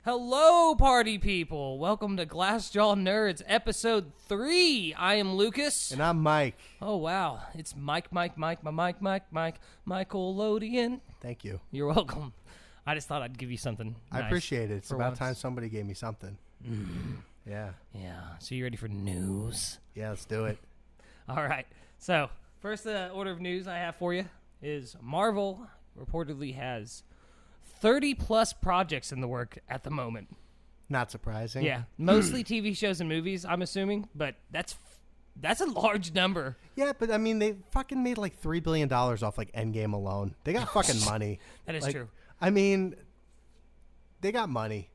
Hello, party people. Welcome to Glassjaw Nerds, episode 3. I am Lucas. And I'm Mike. Oh, wow. It's Mike, Michaelodian. Thank you. You're welcome. I just thought I'd give you something I nice appreciate it. It's for about once. time somebody gave me something. Yeah. Yeah. So you ready for news? Yeah, let's do it. All right. So first order of news I have for you is Marvel reportedly has 30-plus projects in the work at the moment. Not surprising. Yeah, mostly TV shows and movies, I'm assuming, but that's a large number. Yeah, but I mean, they fucking made like $3 billion off like Endgame alone. They got fucking money. That is Like, true. I mean, they got money.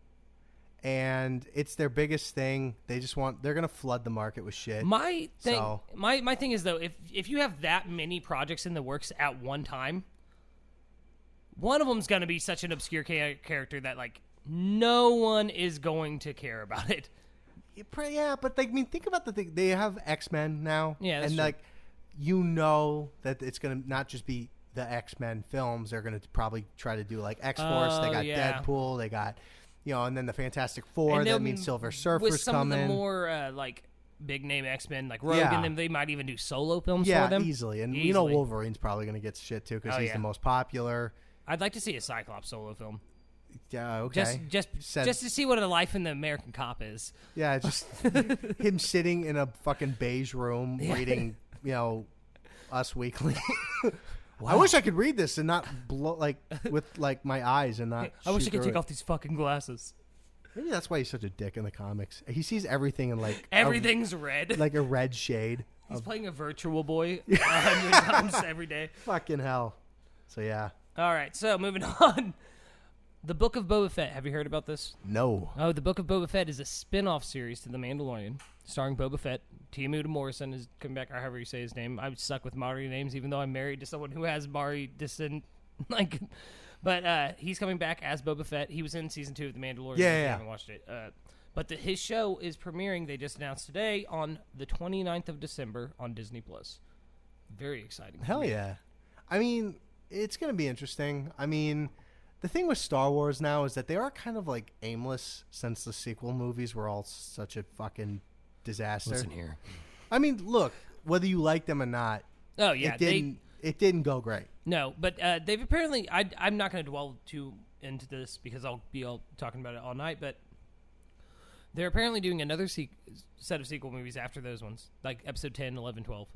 And it's their biggest thing. They're going to flood the market with shit. My thing is, though, if you have that many projects in the works at one time, one of them's going to be such an obscure character that, like, no one is going to care about it. Yeah, but like, I mean, think about the thing. They have X-Men now. Yeah, that's and true. like, you know that it's going to not just be the X-Men films. They're going to probably try to do like X-Force. They got Deadpool. They got, and then the Fantastic Four. That means Silver Surfer's with some coming. Of the more like big name X-Men, like Rogue and them, they might even do solo films yeah, for them. Easily. And Easily. Wolverine's probably going to get shit too because he's the most popular. I'd like to see a Cyclops solo film. Yeah, okay. Just to see what a life in the American cop is. Yeah, just him sitting in a fucking beige room reading, Us Weekly. Wow. I wish I could read this and not blow with my eyes and not. I wish I could take off these fucking glasses. Maybe that's why he's such a dick in the comics. He sees everything in everything's red, like a red shade. He's playing a virtual boy 100 times every day. Fucking hell. So yeah. All right, so moving on. The Book of Boba Fett. Have you heard about this? No. Oh, The Book of Boba Fett is a spin-off series to The Mandalorian, starring Boba Fett. Temuera Morrison is coming back, or however you say his name. I would suck with Maori names, even though I'm married to someone who has Maori descent. But he's coming back as Boba Fett. He was in season 2 of The Mandalorian. Yeah, if you haven't watched it. But his show is premiering, they just announced today, on the 29th of December on Disney+. Very exciting. Hell yeah. I mean, it's going to be interesting. I mean, the thing with Star Wars now is that they are kind of like aimless since the sequel movies were all such a fucking disaster. Listen here. I mean, look, whether you like them or not, oh yeah, it didn't go great. No, but they've apparently. I'm not going to dwell too into this because I'll be talking about it all night. But they're apparently doing another set of sequel movies after those ones, like episode 10, 11, 12,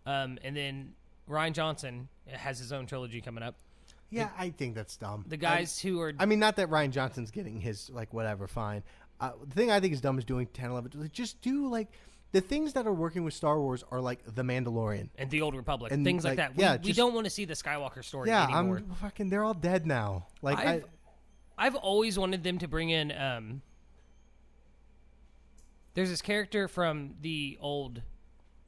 and then Rian Johnson has his own trilogy coming up. Yeah, I think that's dumb. The guys who are... I mean, not that Rian Johnson's getting his, whatever, fine. The thing I think is dumb is doing 10, 11... Just do, the things that are working with Star Wars are, The Mandalorian. And The Old Republic. And, things like that. We don't want to see the Skywalker story anymore. Yeah, they're all dead now. I've always wanted them to bring in... there's this character from the old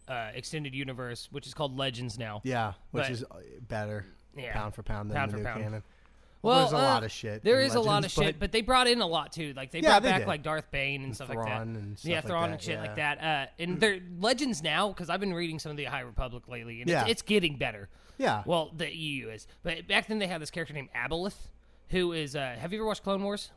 extended universe, which is called Legends now. Yeah, which is better. Yeah. Pound for pound than the new canon. Well, there's a lot of shit. There is a lot of shit, but they brought in a lot too. Like they brought back like Darth Bane and stuff like that. Thrawn and shit like that. And they're Legends now because I've been reading some of the High Republic lately, and it's getting better. Yeah. Well, the EU is, but back then they had this character named Aboleth, who is. Have you ever watched Clone Wars?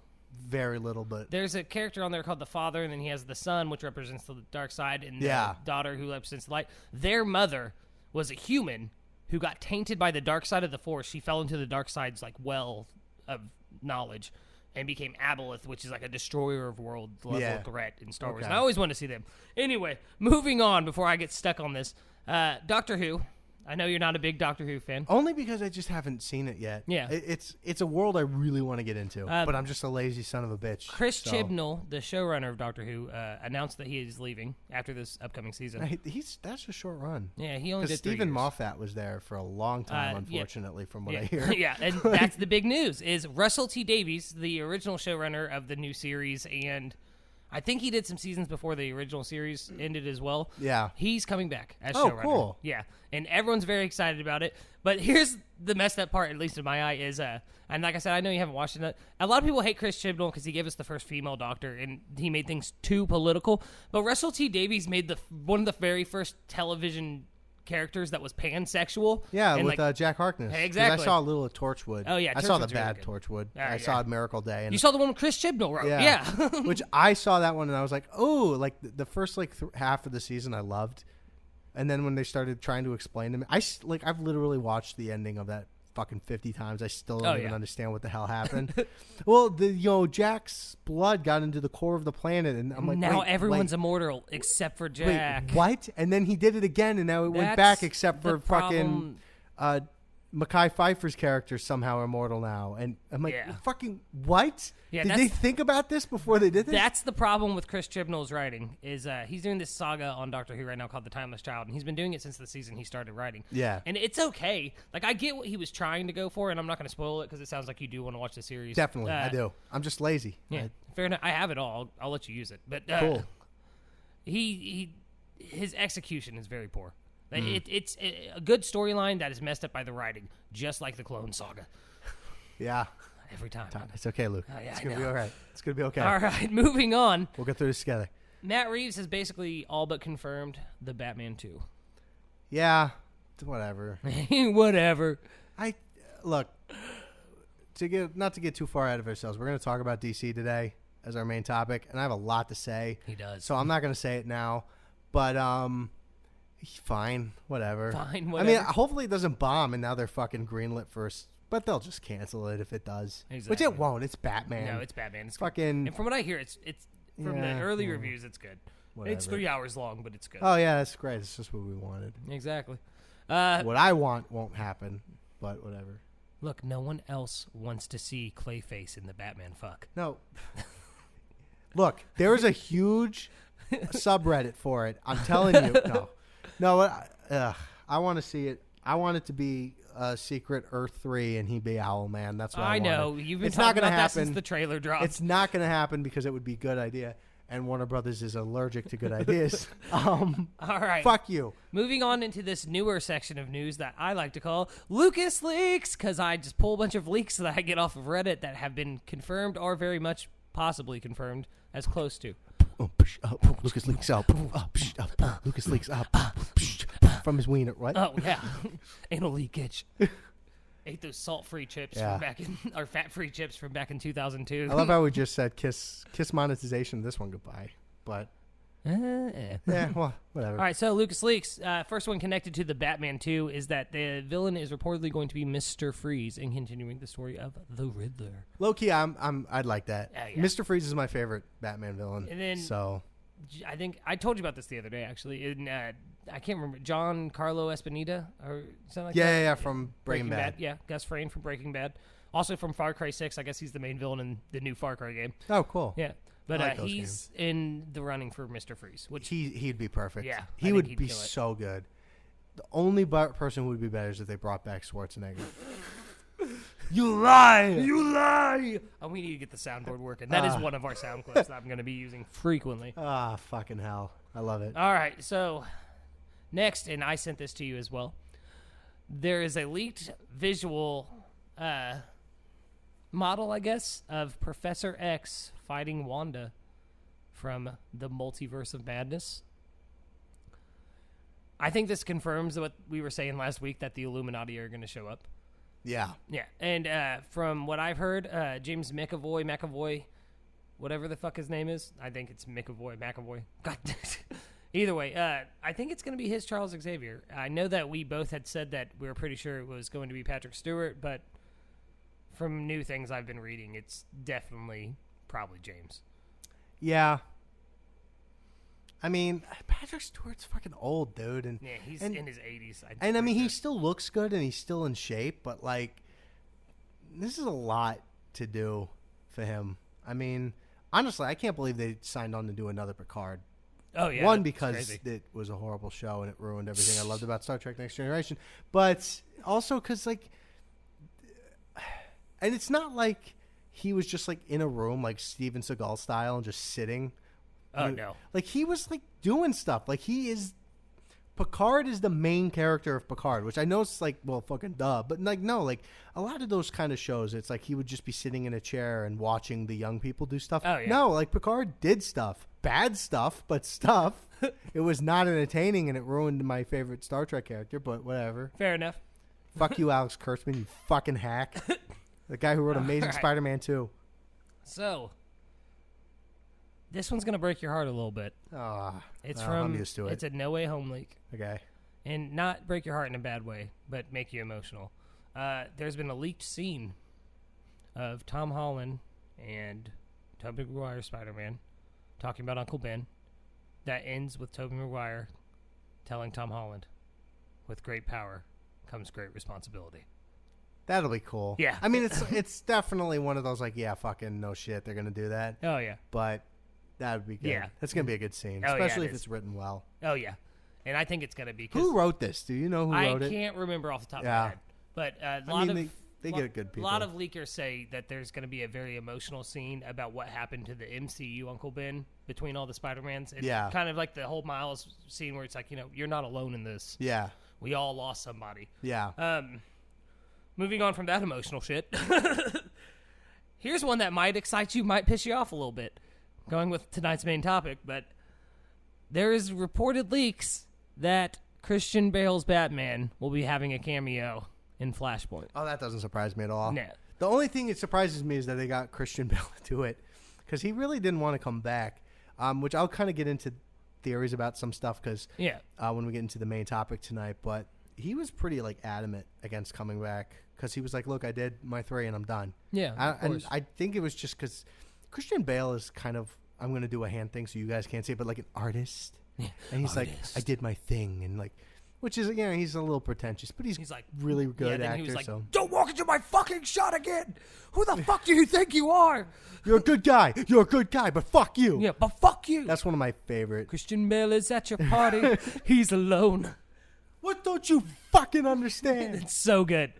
Very little, but there's a character on there called the Father, and then he has the son, which represents the dark side, and the daughter, who represents the light. Their mother was a human who got tainted by the dark side of the Force. She fell into the dark side's well of knowledge and became Aboleth, which is like a destroyer of world level threat in Star Wars. And I always want to see them. Anyway, moving on before I get stuck on this. Doctor Who. I know you're not a big Doctor Who fan. Only because I just haven't seen it yet. Yeah. It's a world I really want to get into, but I'm just a lazy son of a bitch. Chris Chibnall, the showrunner of Doctor Who, announced that he is leaving after this upcoming season. That's a short run. Yeah, he only did 3 Stephen years. Moffat was there for a long time, unfortunately, from what I hear. Yeah, and that's the big news, is Russel T. Davies, the original showrunner of the new series, and I think he did some seasons before the original series ended as well. Yeah. He's coming back as showrunner. Oh, cool. Yeah, and everyone's very excited about it. But here's the messed up part, at least in my eye, is, and like I said, I know you haven't watched it. A lot of people hate Chris Chibnall because he gave us the first female Doctor, and he made things too political. But Russell T. Davies made one of the very first television characters that was pansexual. Yeah, and with Jack Harkness. Exactly. 'Cause I saw a little of Torchwood. Oh, yeah, I saw the Torchwood's bad really Torchwood. Yeah. I saw Miracle Day. And You saw the one with Chris Chibnall wrote. Yeah. Yeah. Which I saw that one and I was like, oh, like the first like half of the season I loved. And then when they started trying to explain to me, I've literally watched the ending of that fucking 50 times. I still don't even understand what the hell happened. Well, Jack's blood got into the core of the planet, and I'm like, now wait, everyone's immortal except for Jack. Wait, what? And then he did it again, and now it went back, except for fucking Mekhi Phifer's character somehow immortal now. And I'm like, fucking what? Yeah, did they think about this before they did this? That's the problem with Chris Chibnall's writing. Is he's doing this saga on Doctor Who right now called The Timeless Child, and he's been doing it since the season he started writing. Yeah. And it's okay. Like, I get what he was trying to go for, and I'm not going to spoil it because it sounds like you do want to watch the series. Definitely, I do. I'm just lazy. Yeah, fair enough. I have it all. I'll let you use it. But cool. His execution is very poor. It's a good storyline that is messed up by the writing, just like the Clone Saga. Yeah. Every time. It's okay, Luke. It's going to be all right. It's going to be okay. All right, moving on. We'll get through this together. Matt Reeves has basically all but confirmed the Batman 2. Yeah. Whatever. Whatever. Look, not to get too far out of ourselves, we're going to talk about DC today as our main topic, and I have a lot to say. He does. So I'm not going to say it now, but fine, whatever. Fine, whatever. I mean, hopefully it doesn't bomb, and now they're fucking greenlit first. But they'll just cancel it if it does. Exactly. Which it won't. It's Batman. No, it's Batman. It's fucking. Good. And from what I hear, it's from the early reviews, it's good. Whatever. It's 3 hours long, but it's good. Oh yeah, that's great. It's just what we wanted. Exactly. What I want won't happen, but whatever. Look, no one else wants to see Clayface in the Batman fuck. No. Look, there is a huge subreddit for it. I'm telling you. No. I want to see it. I want it to be Secret Earth 3 and he be Owlman. That's what I know. wanted. You've been it's talking not gonna about happen. that since the trailer dropped. It's not going to happen because it would be a good idea. And Warner Brothers is allergic to good ideas. All right. Fuck you. Moving on into this newer section of news that I like to call Lucas Leaks, because I just pull a bunch of leaks that I get off of Reddit that have been confirmed or very much possibly confirmed as close to. Lucas leaks out. Lucas leaks out from his wiener. What? Oh yeah, anal leakage. Ate those salt-free chips from back in, or fat-free chips from back in 2002. I love how we just said kiss monetization. This one goodbye, but yeah, well, whatever. All right, so Lucas Leaks. First one connected to the Batman 2 is that the villain is reportedly going to be Mr. Freeze in continuing the story of the Riddler. Low key, I'd like that. Yeah. Mr. Freeze is my favorite Batman villain. And then, so I think I told you about this the other day. Actually, I can't remember John Carlo Esponita or something like that. Yeah, from Breaking Bad. Yeah, Gus Fring from Breaking Bad. Also from Far Cry 6. I guess he's the main villain in the new Far Cry game. Oh, cool. Yeah. But like he's in the running for Mr. Freeze, which he'd be perfect. Yeah, he would be so good. The only person who would be better is if they brought back Schwarzenegger. You lie! You lie! Oh, we need to get the soundboard working. That is one of our sound clips that I'm going to be using frequently. Fucking hell! I love it. All right, so next, and I sent this to you as well. There is a leaked visual model, I guess, of Professor X fighting Wanda from the Multiverse of Madness. I think this confirms what we were saying last week, that the Illuminati are going to show up. Yeah. Yeah, and from what I've heard, James McAvoy, whatever the fuck his name is, I think it's McAvoy. God. Either way, I think it's going to be his Charles Xavier. I know that we both had said that we were pretty sure it was going to be Patrick Stewart, but from new things I've been reading, it's definitely probably James. Yeah. I mean, Patrick Stewart's fucking old, dude. And, yeah, he's in his 80s. I mean, he still looks good and he's still in shape, but, like, this is a lot to do for him. I mean, honestly, I can't believe they signed on to do another Picard. Oh, yeah. One, because it was a horrible show and it ruined everything I loved about Star Trek Next Generation. But also because, like, and it's not like he was just, like, in a room, like Steven Seagal style and just sitting. Oh, no. Like, he was, like, doing stuff. Like, Picard is the main character of Picard, which I know it's like, well, fucking duh. But, like, no, like, a lot of those kind of shows, it's like he would just be sitting in a chair and watching the young people do stuff. Oh, yeah. No, like, Picard did stuff. bad stuff, but stuff. It was not entertaining, and it ruined my favorite Star Trek character, but whatever. Fair enough. Fuck you, Alex Kurtzman, you fucking hack. The guy who wrote Amazing Spider-Man 2. So, this one's going to break your heart a little bit. I'm used to it. It's a No Way Home leak. Okay. And not break your heart in a bad way, but make you emotional. There's been a leaked scene of Tom Holland and Tobey Maguire Spider-Man talking about Uncle Ben that ends with Tobey Maguire telling Tom Holland, with great power comes great responsibility. That'll be cool. Yeah. I mean, it's definitely one of those, like, yeah, fucking no shit, they're going to do that. Oh, yeah. But that would be good. Yeah. That's going to be a good scene, Oh, especially yeah, if it's written well. Oh, yeah. And I think it's going to be... Who wrote this? Do you know who wrote it? I can't remember off the top of my head. But they get good people. A lot of leakers say that there's going to be a very emotional scene about what happened to the MCU Uncle Ben between all the Spider-Mans. It's kind of like the whole Miles scene where it's like, you're not alone in this. Yeah. We all lost somebody. Yeah. Moving on from that emotional shit. Here's one that might excite you, might piss you off a little bit. Going with tonight's main topic, but there is reported leaks that Christian Bale's Batman will be having a cameo in Flashpoint. Oh, that doesn't surprise me at all. No. The only thing that surprises me is that they got Christian Bale to do it, because he really didn't want to come back, which I'll kind of get into theories about some stuff because when we get into the main topic tonight, but he was pretty adamant against coming back because he was like, look, I did my 3 and I'm done. Yeah, and I think it was just because Christian Bale is kind of, I'm going to do a hand thing so you guys can't see it, but like an artist. Yeah. And he's like, I did my thing, and like, which is, he's a little pretentious, but he's like really good actor. He was like, so don't walk into my fucking shot again. Who the fuck do you think you are? You're a good guy. You're a good guy, but fuck you. Yeah, but fuck you. That's one of my favorite. Christian Bale is at your party. He's alone. What don't you fucking understand? It's so good.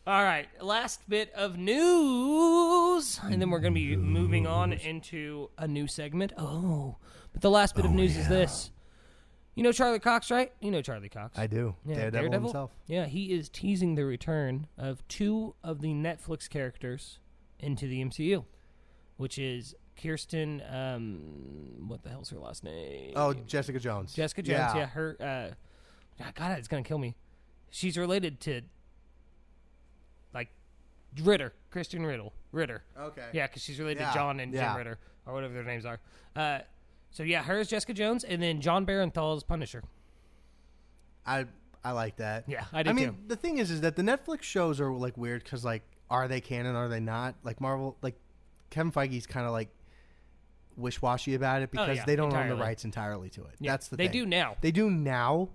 All right, last bit of news, and then we're going to be moving on into a new segment. But the last bit of news is this. You know Charlie Cox, right? You know Charlie Cox. I do. Yeah, Daredevil himself. Yeah, he is teasing the return of 2 of the Netflix characters into the MCU, which is Kirsten, what the hell's her last name? Oh, Jessica Jones. Jessica Jones, yeah. Her, God, it's going to kill me. She's related to, Ritter, Christian Ritter. Okay. Yeah, because she's related to John and Jim Ritter, or whatever their names are. So, her is Jessica Jones, and then John Barenthal's Punisher. I like that. Yeah, I do too. I mean, the thing is that the Netflix shows are, weird, because, are they canon, are they not? Marvel, Kevin Feige's kind of, wish-washy about it, because they don't own the rights entirely to it. Yeah, that's the thing. They do now. They do now.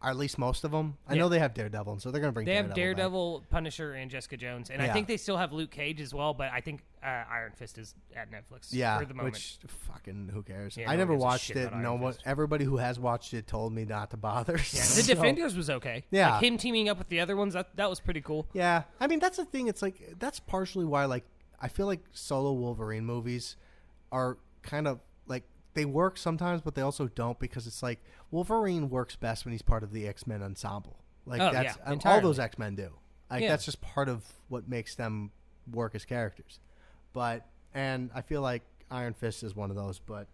Or at least most of them. I know they have Daredevil, and so they're going to bring Daredevil They have Daredevil, Punisher, and Jessica Jones. And I think they still have Luke Cage as well, but I think Iron Fist is at Netflix for the moment. Which, fucking, who cares? Yeah, I never watched it. Everybody who has watched it told me not to bother. Yeah, The Defenders was okay. Yeah. Him teaming up with the other ones, that was pretty cool. Yeah. I mean, that's the thing. It's that's partially why, I feel like solo Wolverine movies are kind of, they work sometimes, but they also don't, because it's Wolverine works best when he's part of the X-Men ensemble. All those X-Men do. That's just part of what makes them work as characters. And I feel like Iron Fist is one of those, but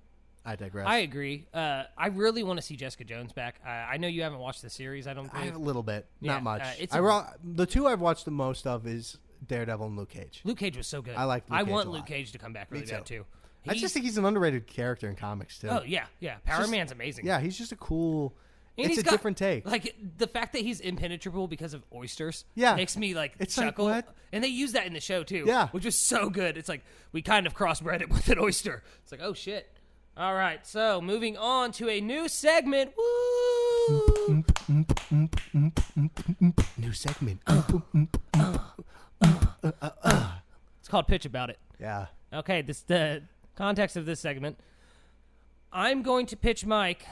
I digress. I agree. I really want to see Jessica Jones back. I know you haven't watched the series, I don't think. I have a little bit, not much. The 2 I've watched the most of is Daredevil and Luke Cage. Luke Cage was so good. I like Luke Cage want a lot. Luke Cage to come back really bad, too. I just think he's an underrated character in comics, too. Oh, yeah. Power Man's amazing. Yeah, he's just a cool... And it's a different take. The fact that he's impenetrable because of oysters makes me, it's chuckle. What? And they use that in the show, too. Yeah. Which is so good. It's we kind of crossbred it with an oyster. It's oh, shit. All right, so moving on to a new segment. Woo! New segment. It's called Pitch About It. Yeah. Okay, the context of this segment. I'm going to pitch Mike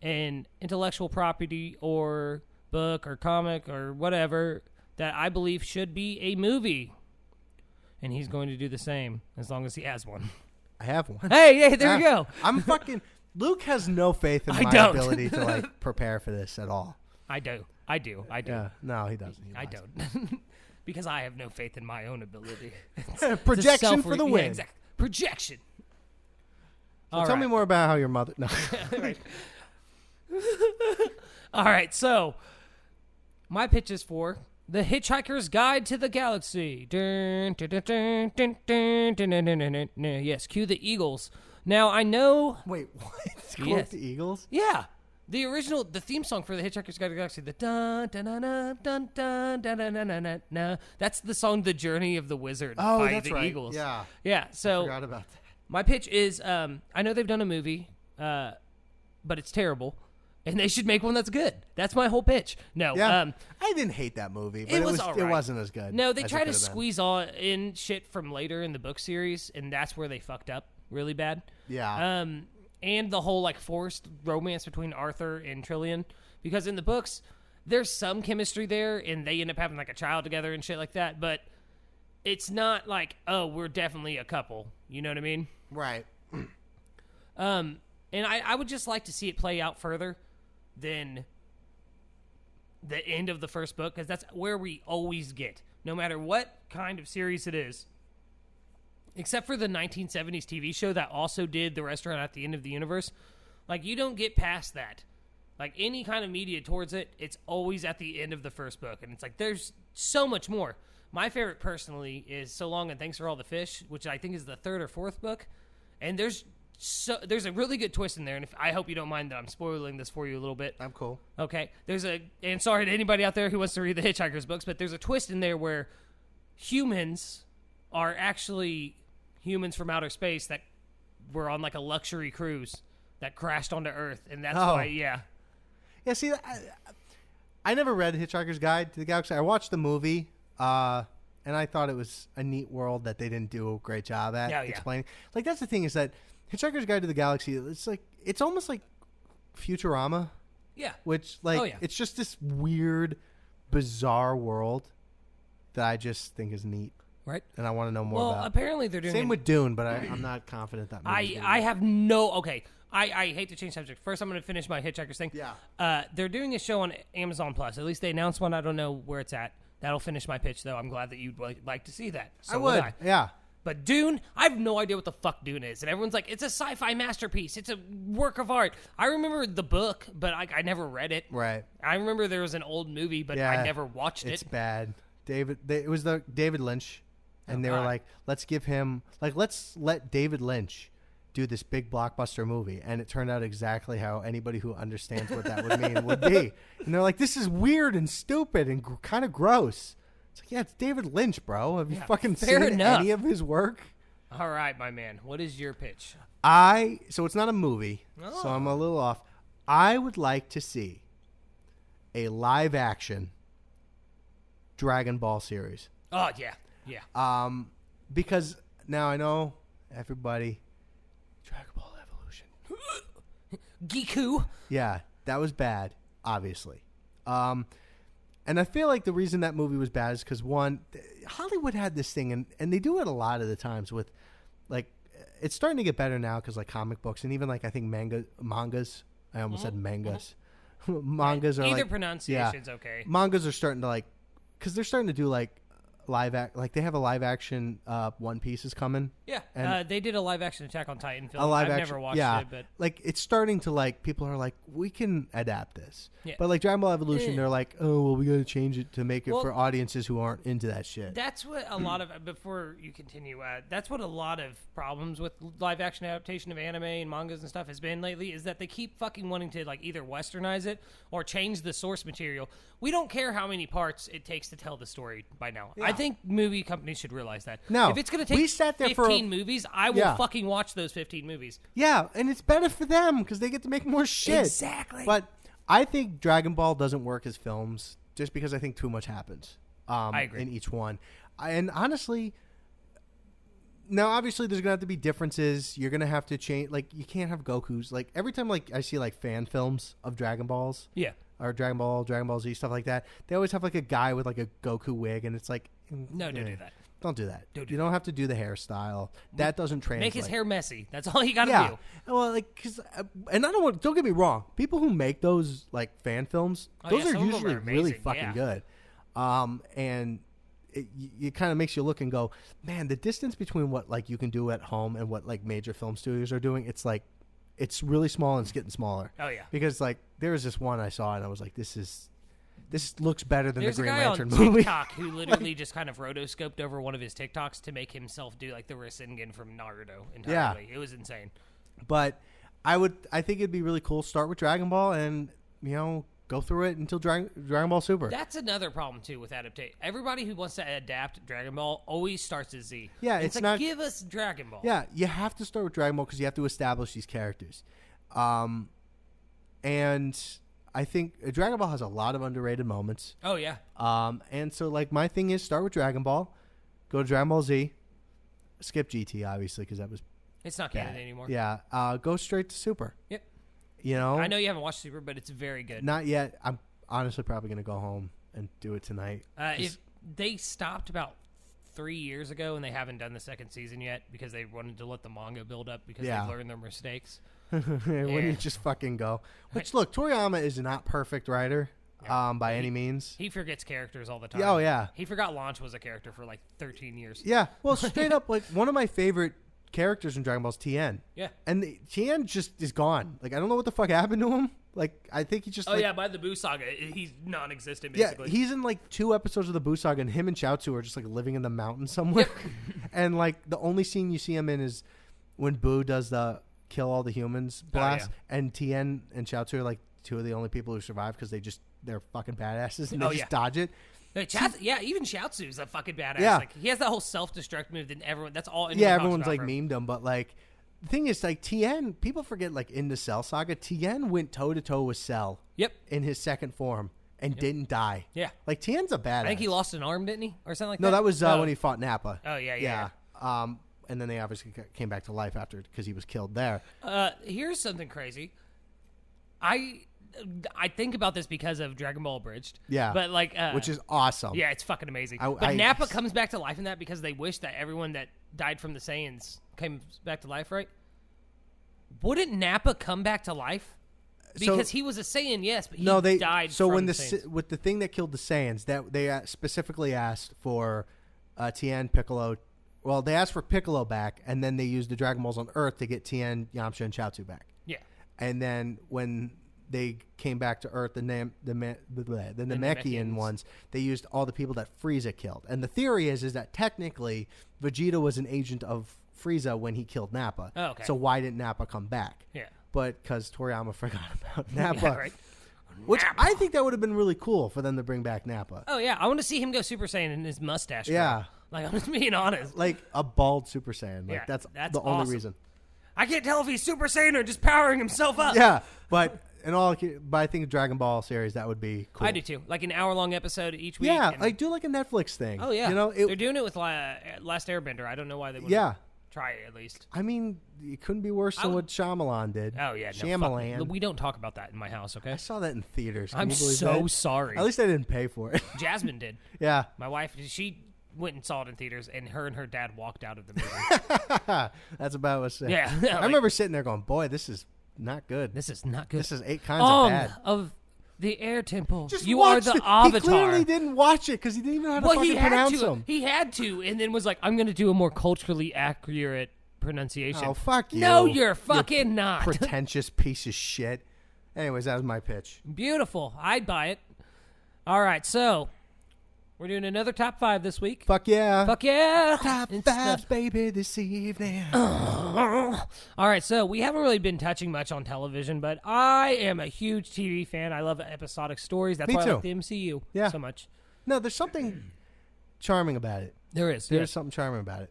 an intellectual property or book or comic or whatever that I believe should be a movie. And he's going to do the same as long as he has one. I have one. Hey, there you go. I'm fucking... Luke has no faith in my ability to, prepare for this at all. I do. Yeah. No, he doesn't. I don't. Because I have no faith in my own ability. Projection for the win. Yeah, exactly. Projection. So tell me more about how your mother. No. Right. All right. So my pitch is for The Hitchhiker's Guide to the Galaxy. Yes, cue the Eagles. Now, I know... Wait, what? It's called the Eagles? Yeah. The theme song for The Hitchhiker's Guide to the Galaxy, the dun dun dun dun dun dun dun dun dun dun dun. That's the song "The Journey of the Wizard" by the Eagles. Yeah, yeah. So I forgot about that. My pitch is, I know they've done a movie, but it's terrible, and they should make one that's good. That's my whole pitch. No, I didn't hate that movie, but it wasn't as good. No, they try to squeeze in shit from later in the book series, and that's where they fucked up really bad. Yeah. And the whole forced romance between Arthur and Trillian, because in the books there's some chemistry there, and they end up having a child together and shit like that, but it's not we're definitely a couple. You know what I mean? Right. And I would just like to see it play out further than the end of the first book, because that's where we always get, no matter what kind of series it is. Except for the 1970s TV show that also did The Restaurant at the End of the Universe. You don't get past that. Any kind of media towards it, it's always at the end of the first book. And it's there's so much more. My favorite, personally, is So Long and Thanks for All the Fish, which I think is the third or fourth book. And there's a really good twist in there. And I hope you don't mind that I'm spoiling this for you a little bit. I'm cool. Okay. And sorry to anybody out there who wants to read the Hitchhiker's books, but there's a twist in there where humans are actually... humans from outer space that were on a luxury cruise that crashed onto Earth, and that's why, yeah. Yeah, see, I never read Hitchhiker's Guide to the Galaxy. I watched the movie, and I thought it was a neat world that they didn't do a great job at explaining. That's the thing, is that Hitchhiker's Guide to the Galaxy, it's almost like Futurama. Yeah. Which, it's just this weird, bizarre world that I just think is neat. Right. And I want to know more about. Well, apparently they're doing... Same with Dune, but I'm not confident that movie's I have no... Okay. I hate to change subject. First, I'm going to finish my Hitchhiker's thing. Yeah. They're doing a show on Amazon Plus. At least they announced one. I don't know where it's at. That'll finish my pitch, though. I'm glad that you'd like to see that. So I would. Yeah. But Dune, I have no idea what the fuck Dune is. And everyone's like, it's a sci-fi masterpiece. It's a work of art. I remember the book, but I never read it. Right. I remember there was an old movie, but I never watched it. It's bad. It was the David Lynch. And they were like, let's give him, let's let David Lynch do this big blockbuster movie. And it turned out exactly how anybody who understands what that would mean would be. And they're like, this is weird and stupid and kind of gross. It's yeah, it's David Lynch, bro. Have you fucking seen any of his work? All right, my man. What is your pitch? So it's not a movie, so I'm a little off. I would like to see a live action Dragon Ball series. Oh, yeah. Yeah. Because now I know everybody. Dragon Ball Evolution. Giku. Yeah, that was bad, obviously. And I feel like the reason that movie was bad is because, one, Hollywood had this thing, and they do it a lot of the times with, it's starting to get better now because, comic books and even, I think mangas. I almost said mangas. Mangas are either pronunciation's okay. Mangas are starting to, because they're starting to do, they have a live action One Piece is coming. Yeah, and they did a live action Attack on Titan film. I've never watched it, but it's starting to people are we can adapt this. Yeah. But Dragon Ball Evolution, they're oh well, we got to change it to make it for audiences who aren't into that shit. That's what a lot of before you continue. That's what a lot of problems with live action adaptation of anime and mangas and stuff has been lately. Is that they keep fucking wanting to either westernize it or change the source material. We don't care how many parts it takes to tell the story by now. Yeah. I think movie companies should realize that. No, if it's going to take 15 movies, I will fucking watch those 15 movies. Yeah, and it's better for them because they get to make more shit. Exactly. But I think Dragon Ball doesn't work as films just because I think too much happens. I agree. In each one. And honestly, now obviously there's going to have to be differences. You're going to have to change. You can't have Goku's. Every time I see fan films of Dragon Balls. Yeah. Or Dragon Ball Z, stuff like that. They always have a guy with a Goku wig, and it's no, don't do that. Don't do that. You don't have to do the hairstyle. That doesn't translate. Make his hair messy. That's all you got to do. Well, and I don't want. Don't get me wrong. People who make those fan films, those are usually really fucking good. And it kind of makes you look and go, man, the distance between what like you can do at home and what like major film studios are doing, it's like it's really small and it's getting smaller. Oh yeah, because like there was this one I saw and I was like, this looks better than There's the Green a guy Lantern on movie. TikTok who literally just kind of rotoscoped over one of his TikToks to make himself do like the Rasengan from Naruto entirely. It was insane. But I think it'd be really cool. Start with Dragon Ball and go through it until Dragon Ball Super. That's another problem too with adaptation. Everybody who wants to adapt Dragon Ball always starts as Z. Yeah, it's like, not. Give us Dragon Ball. Yeah, you have to start with Dragon Ball because you have to establish these characters. And I think Dragon Ball has a lot of underrated moments. Oh yeah. And so like my thing is start with Dragon Ball, go to Dragon Ball Z, skip GT obviously because that was. It's not canon anymore. Yeah, go straight to Super. Yep. I know you haven't watched Super, but it's very good. Not yet. I'm honestly probably going to go home and do it tonight. If they stopped about 3 years ago and they haven't done the second season yet because they wanted to let the manga build up because they've learned their mistakes. When you just fucking go. Which, look, Toriyama is not perfect writer by any means. He forgets characters all the time. Oh, yeah. He forgot Launch was a character for like 13 years. Yeah. Well, straight up, like one of my favorite characters in Dragon Ball is Tien. Yeah. And Tien just is gone. Like, I don't know what the fuck happened to him. Like, I think he just by the Buu Saga, he's non-existent, basically. Yeah, he's in, like, 2 episodes of the Buu Saga, and him and Chaozu are just, like, living in the mountains somewhere. And, like, the only scene you see him in is when Buu does the kill all the humans blast, and Tien and Chaozu are, like, 2 of the only people who survive because they're fucking badasses, and they just dodge it. Even Chaozu's a fucking badass. Yeah. Like, he has that whole self-destruct move that that's all. Everyone's like memed him, but like the thing is, like Tien, people forget like in the Cell Saga, Tien went toe to toe with Cell. Yep. In his second form and didn't die. Yeah. Like Tien's a badass. I think he lost an arm, didn't he, or something like that? No, that was when he fought Nappa. Oh yeah. And then they obviously came back to life after because he was killed there. Here's something crazy. I think about this because of Dragon Ball Abridged. Yeah. But like which is awesome. Yeah, it's fucking amazing. But Nappa comes back to life in that because they wish that everyone that died from the Saiyans came back to life, right? Wouldn't Nappa come back to life? Because he was a Saiyan, yes, but he died so from when the Saiyans. With the thing that killed the Saiyans, that they specifically asked for Tien, Piccolo. Well, they asked for Piccolo back, and then they used the Dragon Balls on Earth to get Tien, Yamcha, and Chaozu back. Yeah. And then when they came back to Earth, the Namekian ones, they used all the people that Frieza killed. And the theory is that technically Vegeta was an agent of Frieza when he killed Nappa. Oh, okay. So why didn't Nappa come back? Yeah. But because Toriyama forgot about Nappa. Yeah, right. Which Nappa. I think that would have been really cool for them to bring back Nappa. Oh, yeah. I want to see him go Super Saiyan in his mustache. Yeah. Bro. Like, I'm just being honest. Like a bald Super Saiyan. Like that's the awesome. only reason. I can't tell if he's Super Saiyan or just powering himself up. Yeah, but I think Dragon Ball series, that would be cool. I do too. Like an hour-long episode each week. Yeah, like do like a Netflix thing. Oh, yeah. They're doing it with Last Airbender. I don't know why they wouldn't try it at least. I mean, it couldn't be worse than what Shyamalan did. Oh, yeah. Shyamalan. We don't talk about that in my house, okay? I saw that in theaters. I'm so sorry. At least I didn't pay for it. Jasmine did. Yeah. My wife, she went and saw it in theaters, and her dad walked out of the movie. That's about what's said. Yeah. I remember sitting there going, boy, this is not good. This is not good. This is 8 kinds of bad. Of the Air Temple. Just you are the Avatar. He clearly didn't watch it because he didn't even know how to fucking pronounce them. He had to, and then was like, I'm going to do a more culturally accurate pronunciation. Oh, fuck you. No, you're fucking not. Pretentious piece of shit. Anyways, that was my pitch. Beautiful. I'd buy it. All right, so we're doing another top 5 this week. Fuck yeah. Fuck yeah. Top 5s, baby, this evening. All right, so we haven't really been touching much on television, but I am a huge TV fan. I love episodic stories. That's why I like the MCU so much. No, there's something charming about it. There is. There's something charming about it.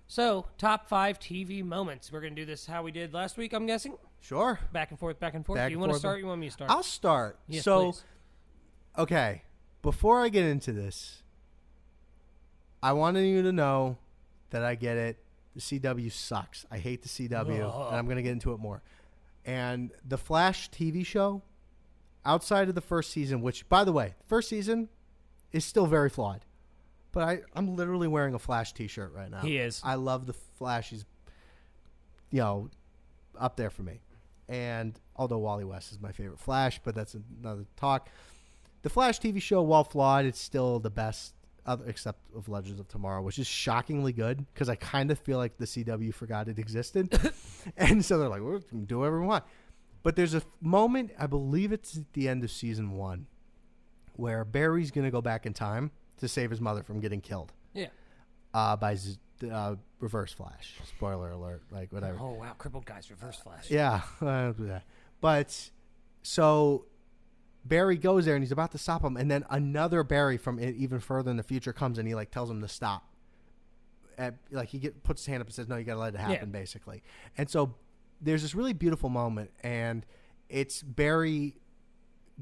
So, top 5 TV moments. We're going to do this how we did last week, I'm guessing? Sure. Back and forth, back and forth. Back Do you and want to forth. start? You want me to start? I'll start. Yes, so, please. Okay. Before I get into this, I wanted you to know that I get it. The CW sucks. I hate the CW, and I'm going to get into it more. And the Flash TV show, outside of the first season, which, by the way, the first season is still very flawed. But I'm literally wearing a Flash T-shirt right now. He is. I love the Flash. He's, up there for me. And although Wally West is my favorite Flash, but that's another talk. The Flash TV show, while flawed, it's still the best except of Legends of Tomorrow, which is shockingly good because I kind of feel like the CW forgot it existed. And so they're like, we can do whatever we want. But there's a moment, I believe it's at the end of season 1, where Barry's going to go back in time to save his mother from getting killed. Yeah. By Reverse Flash. Spoiler alert. Like, whatever. Oh, wow. Crippled guys, Reverse Flash. Yeah. I'll do that. But so Barry goes there and he's about to stop him. And then another Barry from even further in the future comes and he like tells him to stop. He puts his hand up and says, no, you got to let it happen, basically. And so there's this really beautiful moment. And it's Barry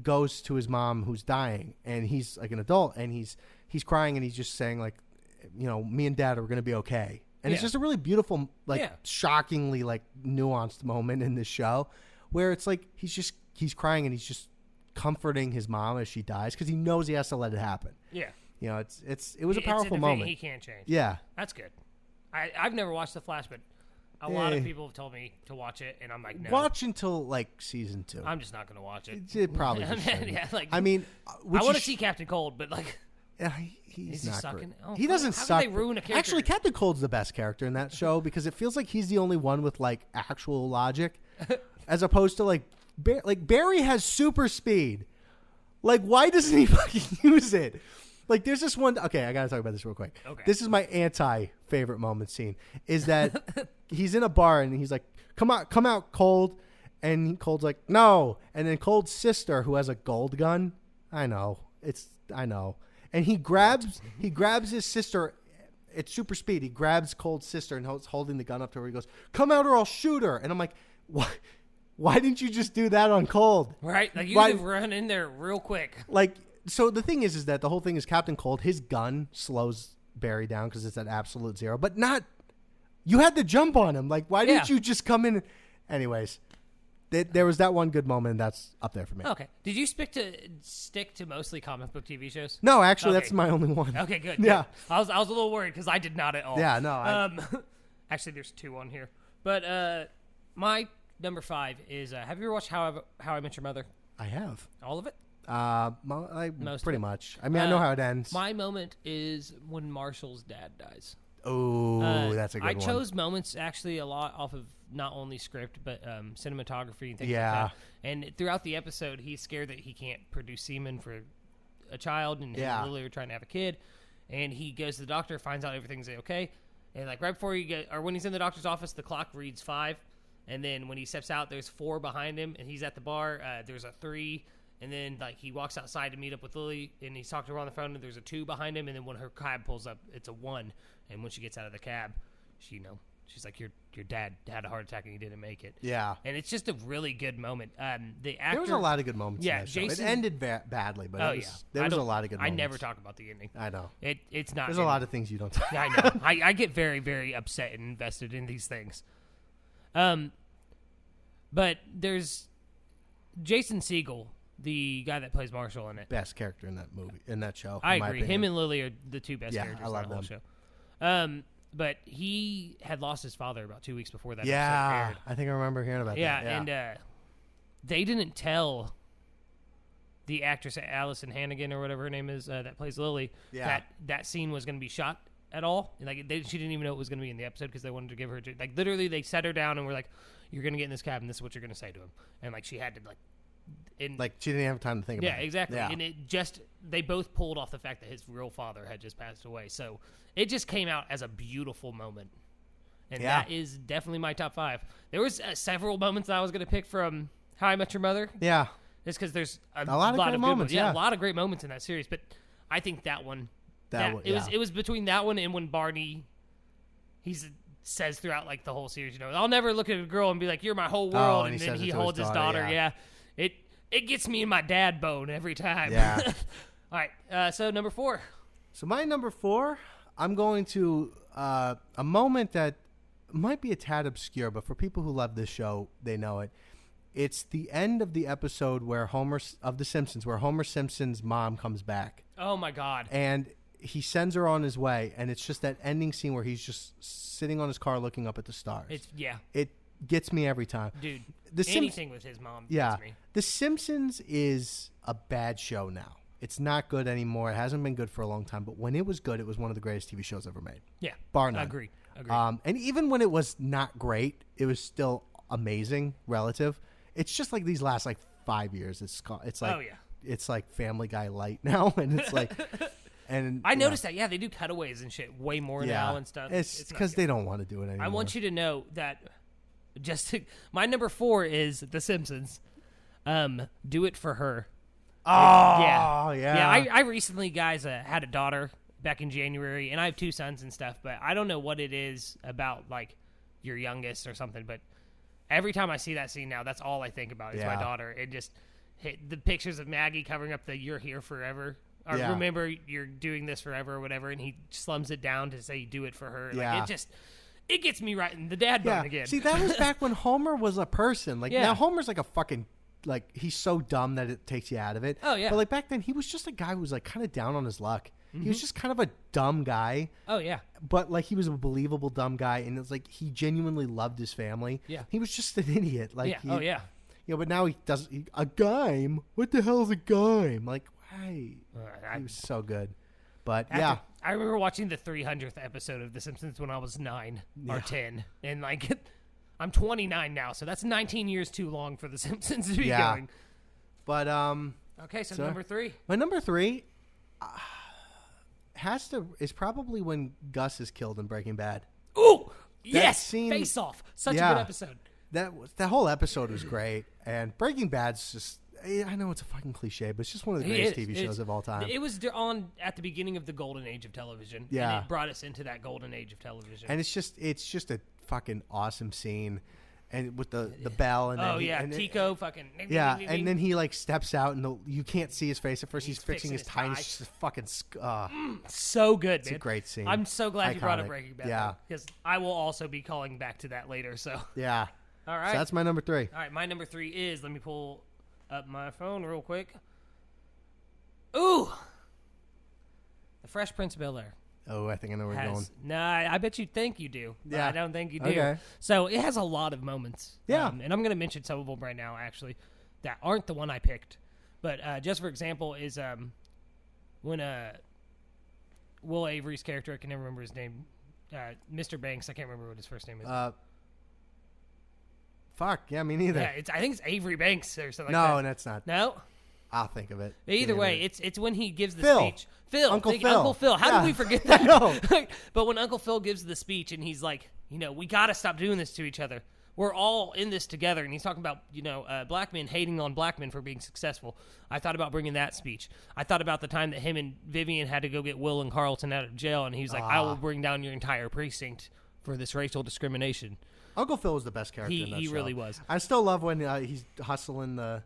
goes to his mom who's dying. And he's like an adult. And he's crying and he's just saying like, you know, me and Dad are going to be okay. And it's just a really beautiful, shockingly like nuanced moment in this show where it's like he's crying and he's just comforting his mom as she dies because he knows he has to let it happen. Yeah. You know, it was a powerful moment. He can't change. Yeah. That's good. I've never watched The Flash, but a lot of people have told me to watch it, and I'm like, no. Watch until like season 2. I'm just not going to watch it. It probably just yeah, like, I mean, I want to see Captain Cold, but like... Yeah, he's not sucking? great. Oh, he doesn't how suck. Could they ruin a character? Actually, Captain Cold's the best character in that show because it feels like he's the only one with like actual logic, as opposed to like Barry has super speed. Like, why doesn't he fucking use it? Like, there's this one. Okay, I gotta talk about this real quick. Okay. This is my anti-favorite moment scene. Is that he's in a bar and he's like, come out, Cold," and Cold's like, "No," and then Cold's sister, who has a gold gun, I know. And he grabs his sister at super speed. He grabs Cold's sister and holding the gun up to her. He goes, "Come out or I'll shoot her." And I'm like, why didn't you just do that on Cold? Right? Like, you could run in there real quick. Like, so the thing is that the whole thing is Captain Cold, his gun slows Barry down because it's at absolute zero. But you had to jump on him. Like, why didn't you just come in? Anyways. There was that one good moment, and that's up there for me. Okay. Did you stick to mostly comic book TV shows? No, actually, that's my only one. Okay, good. Yeah. Good. I was a little worried because I did not at all. Yeah, no. Actually, there's 2 on here. But my number 5 is, have you ever watched How I Met Your Mother? I have. All of it? Pretty much. I mean, I know how it ends. My moment is when Marshall's dad dies. Oh, that's a good one. I chose moments actually a lot off of not only script but cinematography and things like that. And throughout the episode, he's scared that he can't produce semen for a child, and Lily are trying to have a kid. And he goes to the doctor, finds out everything's okay, and like right before when he's in the doctor's office, the clock reads 5, and then when he steps out, there's 4 behind him, and he's at the bar. There's a 3. And then, like, he walks outside to meet up with Lily, and he's talking to her on the phone, and there's a 2 behind him. And then when her cab pulls up, it's a 1. And when she gets out of the cab, she's like, your dad had a heart attack and he didn't make it. Yeah. And it's just a really good moment. The actor, there was a lot of good moments in that Jason, show. It ended badly, but there was a lot of good moments. I never talk about the ending. I know. It's not. There's a lot of things you don't talk about. I know. I get very, very upset and invested in these things. But there's Jason Segel, the guy that plays Marshall in it. Best character in that movie, in that show. I agree. Him and Lily are the 2 best characters I love in the whole them. show. But he had lost his father about 2 weeks before that episode aired. I think I remember hearing about that. Yeah, and they didn't tell the actress Allison Hannigan or whatever her name is that plays Lily that scene was going to be shot at all. And like she didn't even know it was going to be in the episode because they wanted to give her like literally they set her down and were like, "You're going to get in this cab and this is what you're going to say to him." And like she had to she didn't have time to think about it. Yeah, exactly. And they both pulled off the fact that his real father had just passed away. So it just came out as a beautiful moment. And that is definitely my top 5. There was several moments that I was going to pick from How I Met Your Mother. Yeah. Just because there's a lot of great moments. Yeah, a lot of great moments in that series. But I think that one, it was between that one and when Barney, says throughout like the whole series, I'll never look at a girl and be like, "You're my whole world," and then he holds his daughter. Yeah. It gets me in my dad bone every time. Yeah. All right. So number 4. So my number 4, I'm going to a moment that might be a tad obscure, but for people who love this show, they know it. It's the end of the episode where Homer Simpson's mom comes back. Oh my God. And he sends her on his way, and it's just that ending scene where he's just sitting on his car looking up at the stars. It gets me every time. Dude, anything with his mom gets me. The Simpsons is a bad show now. It's not good anymore. It hasn't been good for a long time. But when it was good, it was one of the greatest TV shows ever made. Yeah. Bar none. Agreed. And even when it was not great, it was still amazing relative. It's just like these last like 5 years. It's like it's like Family Guy light now, and it's like and I noticed that. Yeah, they do cutaways and shit way more now and stuff. It's because they don't want to do it anymore. I want you to know that my number 4 is The Simpsons. Do It For Her. Oh, yeah. I recently, guys, had a daughter back in January, and I have 2 sons and stuff, but I don't know what it is about, like, your youngest or something, but every time I see that scene now, that's all I think about is my daughter. It just hit the pictures of Maggie covering up the "You're here forever," or "Remember, you're doing this forever," or whatever, and he slums it down to say "Do it for her." Like, it gets me right in the dad bone again. See, that was back when Homer was a person. Like, now Homer's like a fucking... Like, he's so dumb that it takes you out of it. Oh, yeah. But, like, back then, he was just a guy who was, like, kind of down on his luck. He was just kind of a dumb guy. Oh, yeah. But, like, he was a believable dumb guy. And it's like, he genuinely loved his family. Yeah. He was just an idiot. Like, but now he does... a game? What the hell is a game? Like, why? He was so good. But, I remember watching the 300th episode of The Simpsons when I was 9 or 10. And, like... I'm 29 now, so that's 19 years too long for The Simpsons to be going. But okay, so number 3. My number 3 is probably when Gus is killed in Breaking Bad. Ooh, yes, Face Off, such a good episode. That whole episode was great, and Breaking Bad's just. I know it's a fucking cliche, but it's just one of the greatest TV shows of all time. It was on at the beginning of the golden age of television. Yeah, and it brought us into that golden age of television. And it's just a fucking awesome scene, and with the bell and then Tico fucking and then he like steps out and you can't see his face at first. He's fixing his tie. It's just fucking so good. It's a great scene. I'm so glad you brought up Breaking Bad. Because I will also be calling back to that later. So all right. So that's my number 3. All right, my number 3 is, let me pull up my phone real quick. Ooh, The Fresh Prince of Bel-Air. Oh, I think I know where you're going. Nah, I bet you think you do. Yeah. I don't think you do. Okay. So it has a lot of moments. Yeah. And I'm going to mention some of them right now, actually, that aren't the one I picked. But just for example is when Will Avery's character, I can never remember his name, Mr. Banks, I can't remember what his first name is. Fuck, yeah, me neither. Yeah, I think it's Avery Banks or something like that. No, that's not. No? I'll think of it. Either way, it's when he gives the Phil. speech. Phil. Uncle Phil. How did we forget that? No. But when Uncle Phil gives the speech and he's like, we got to stop doing this to each other. We're all in this together. And he's talking about, black men hating on black men for being successful. I thought about bringing that speech. I thought about the time that him and Vivian had to go get Will and Carlton out of jail. And he was like, I will bring down your entire precinct for this racial discrimination. Uncle Phil was the best character in that show. He really was. I still love when he's hustling the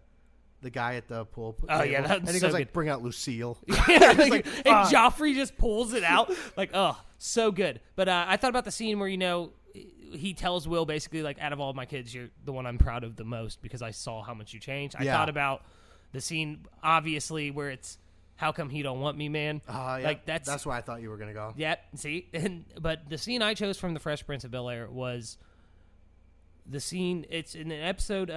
guy at the pool. Oh, yeah, that's and he so goes, good. like, bring out Lucille. Yeah, and Joffrey just pulls it out. Like, oh, so good. But I thought about the scene where, he tells Will basically, like, out of all my kids, you're the one I'm proud of the most because I saw how much you changed. I thought about the scene, obviously, where it's, how come he don't want me, man? Like, that's where I thought you were going to go. Yeah, see? But the scene I chose from The Fresh Prince of Bel-Air was... The scene, it's in an episode,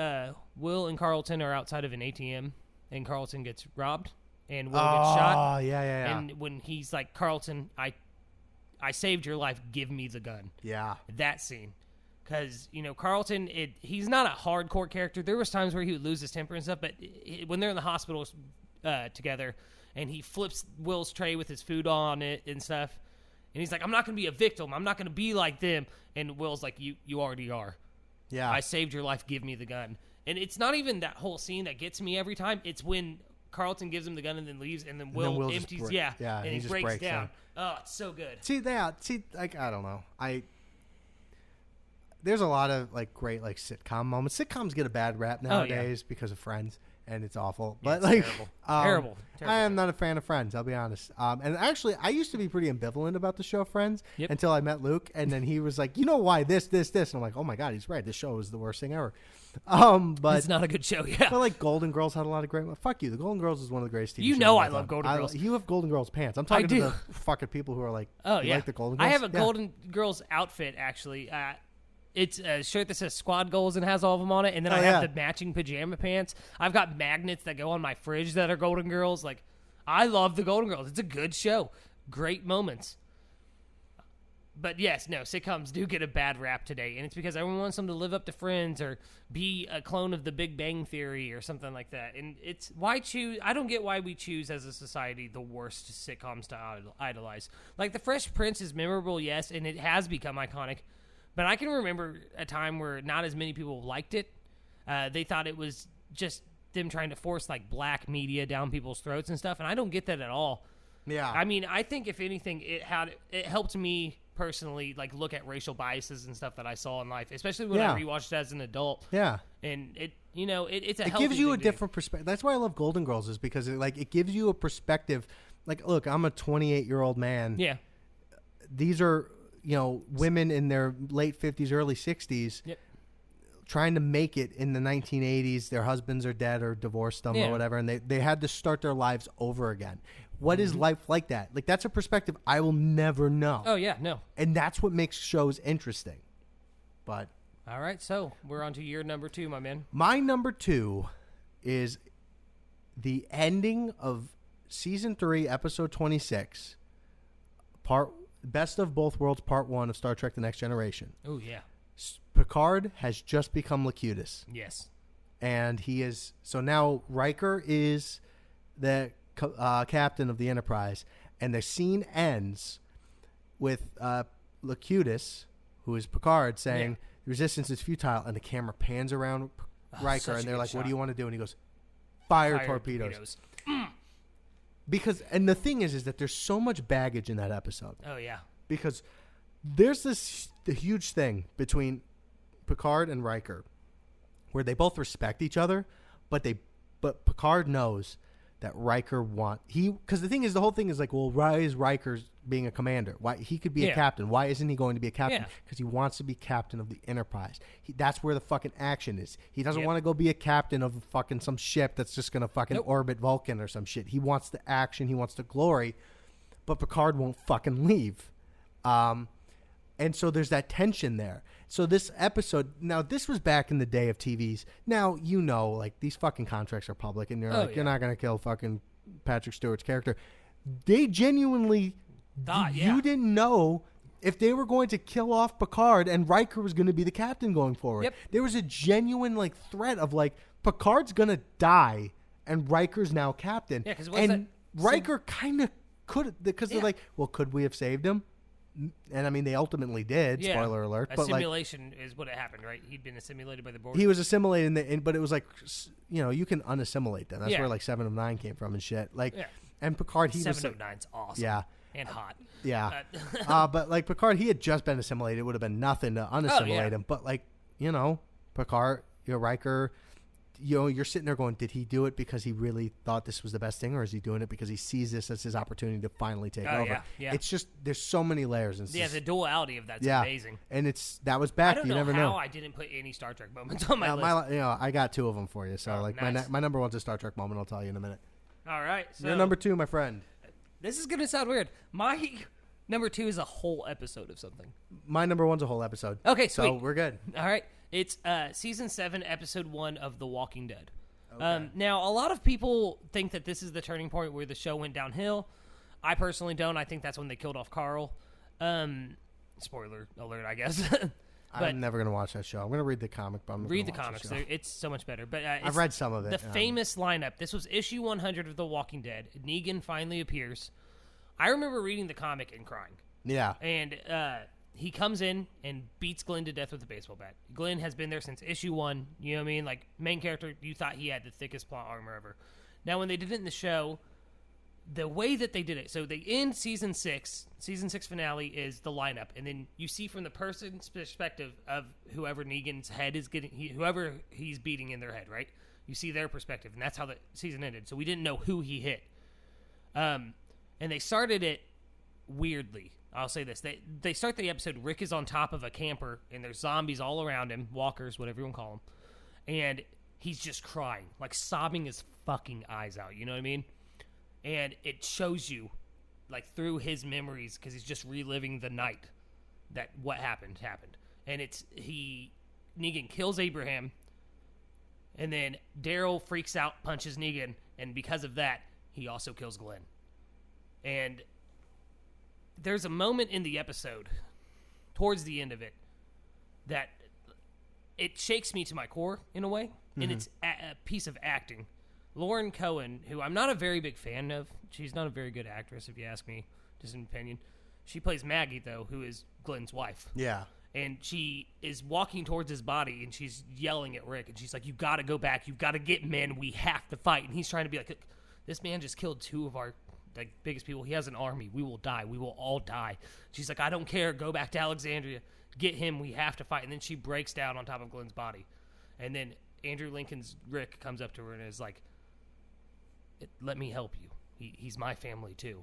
Will and Carlton are outside of an ATM, and Carlton gets robbed, and Will gets shot. Oh, yeah. And when he's like, Carlton, I saved your life, give me the gun. Yeah. That scene. Because, Carlton, he's not a hardcore character. There was times where he would lose his temper and stuff, but when they're in the hospital together, and he flips Will's tray with his food on it and stuff, and he's like, I'm not going to be a victim. I'm not going to be like them. And Will's like, you already are. Yeah. I saved your life, give me the gun. And it's not even that whole scene that gets me every time. It's when Carlton gives him the gun and then leaves, and then Will empties, and he breaks down. Oh, it's so good. See, like, I don't know. There's a lot of, like, great, like, sitcom moments. Sitcoms get a bad rap nowadays because of Friends, and it's awful. But, like, terrible. I am not a fan of Friends, I'll be honest. And actually, I used to be pretty ambivalent about the show Friends until I met Luke, and then he was like, why this? And I'm like, oh my God, he's right. This show is the worst thing ever. But it's not a good show, yeah. But, like, Golden Girls had a lot of great... Fuck you. The Golden Girls is one of the greatest TV shows. I love Golden Girls. You have Golden Girls pants. I'm talking to the fucking people who are like, like the Golden Girls. I have a Golden Girls outfit, actually. It's a shirt that says Squad Goals and has all of them on it, and then I have the matching pajama pants. I've got magnets that go on my fridge that are Golden Girls. Like, I love the Golden Girls. It's a good show. Great moments. But yes, no, sitcoms do get a bad rap today, and it's because everyone wants them to live up to Friends or be a clone of the Big Bang Theory or something like that. And it's why choose? I don't get why we choose as a society the worst sitcoms to idolize. Like The Fresh Prince is memorable, yes, and it has become iconic. But I can remember a time where not as many people liked it. They thought it was just them trying to force like black media down people's throats and stuff, and I don't get that at all. Yeah, I mean, I think if anything, it helped me personally like look at racial biases and stuff that I saw in life, especially when I rewatched it as an adult. Yeah, and it gives you a different perspective. That's why I love Golden Girls, is because it gives you a perspective. Like, look, I'm a 28-year-old man. Yeah, these are women in their late 50s, early 60s. Yep. Trying to make it in the 1980s. Their husbands are dead or divorced them or whatever, and they had to start their lives over again. What is life like that? Like, that's a perspective I will never know. Oh, yeah, no. And that's what makes shows interesting. But all right, so we're on to your number 2, my man. My number 2 is the ending of Season 3, Episode 26, Best of Both Worlds, Part 1 of Star Trek The Next Generation. Oh, yeah. Picard has just become Locutus. Yes. And he is... So now Riker is the captain of the Enterprise, and the scene ends with Locutus, who is Picard, saying, the resistance is futile, and the camera pans around Riker, and they're like, what do you want to do? And he goes, fire torpedoes. Because, and the thing is that there's so much baggage in that episode. Oh, yeah. Because there's the huge thing between Picard and Riker where they both respect each other, but Picard knows that Riker because the thing is, the whole thing is like, well, why is Riker being a commander? Why he could be a captain? Why isn't he going to be a captain? Because he wants to be captain of the Enterprise. That's where the fucking action is. He doesn't want to go be a captain of fucking some ship that's just gonna fucking orbit Vulcan or some shit. He wants the action. He wants the glory. But Picard won't fucking leave. And so there's that tension there. So this episode, now this was back in the day of TVs. Now, like these fucking contracts are public, and you're you're not going to kill fucking Patrick Stewart's character. They genuinely thought, you didn't know if they were going to kill off Picard and Riker was going to be the captain going forward. Yep. There was a genuine like threat of like, Picard's going to die and Riker's now captain. Yeah, because Riker kind of could, because they're like, well, could we have saved him? And I mean, they ultimately did. Yeah. Spoiler alert! A simulation is what happened, right? He'd been assimilated by the Borg. He was assimilated, but it was like, you can unassimilate them. That's where like 7 of 9 came from and shit. Like, and Picard, 7 of 9's awesome. Yeah, and hot. Yeah, but like Picard, he had just been assimilated. It would have been nothing to unassimilate him. But like, Picard, Riker. You're sitting there going, did he do it because he really thought this was the best thing, or is he doing it because he sees this as his opportunity to finally take over? Yeah. It's just, there's so many layers. And the duality of that's amazing. And that was back. I don't know how I didn't put any Star Trek moments on my list. I got 2 of them for you. So nice. my number 1's a Star Trek moment. I'll tell you in a minute. All right. So your number 2, my friend. This is gonna sound weird. My number 2 is a whole episode of something. My number 1's a whole episode. Okay, sweet. So we're good. All right. It's season 7, episode 1 of The Walking Dead. Okay. Now, a lot of people think that this is the turning point where the show went downhill. I personally don't. I think that's when they killed off Carl. Spoiler alert, I guess. I'm never going to watch that show. I'm going to read the comic, but I'm read the comics. It's so much better. But I've read some of it. The famous lineup. This was issue 100 of The Walking Dead. Negan finally appears. I remember reading the comic and crying. Yeah. And he comes in and beats Glenn to death with a baseball bat. Glenn has been there since issue 1. You know what I mean? Like, main character, you thought he had the thickest plot armor ever. Now, when they did it in the show, the way that they did it, so they end season 6 finale is the lineup, and then you see from the person's perspective of whoever Negan's head is getting, whoever he's beating in their head, right? You see their perspective, and that's how the season ended. So we didn't know who he hit. And they started it weirdly. I'll say this. They start the episode, Rick is on top of a camper, and there's zombies all around him, walkers, whatever you want to call them, and he's just crying, like sobbing his fucking eyes out, you know what I mean? And it shows you, like, through his memories, because he's just reliving the night that what happened. And Negan kills Abraham, and then Daryl freaks out, punches Negan, and because of that, he also kills Glenn. And there's a moment in the episode, towards the end of it, that it shakes me to my core in a way, and it's a piece of acting. Lauren Cohen, who I'm not a very big fan of, she's not a very good actress if you ask me, just an opinion. She plays Maggie, though, who is Glenn's wife. Yeah. And she is walking towards his body, and she's yelling at Rick, and she's like, you got to go back. You got to get men. We have to fight. And he's trying to be like, this man just killed two of our biggest people. He has an army. We will die. We will all die. She's like, I don't care. Go back to Alexandria. Get him. We have to fight. And then she breaks down on top of Glenn's body. And then Andrew Lincoln's Rick comes up to her and is like, let me help you. He's my family, too.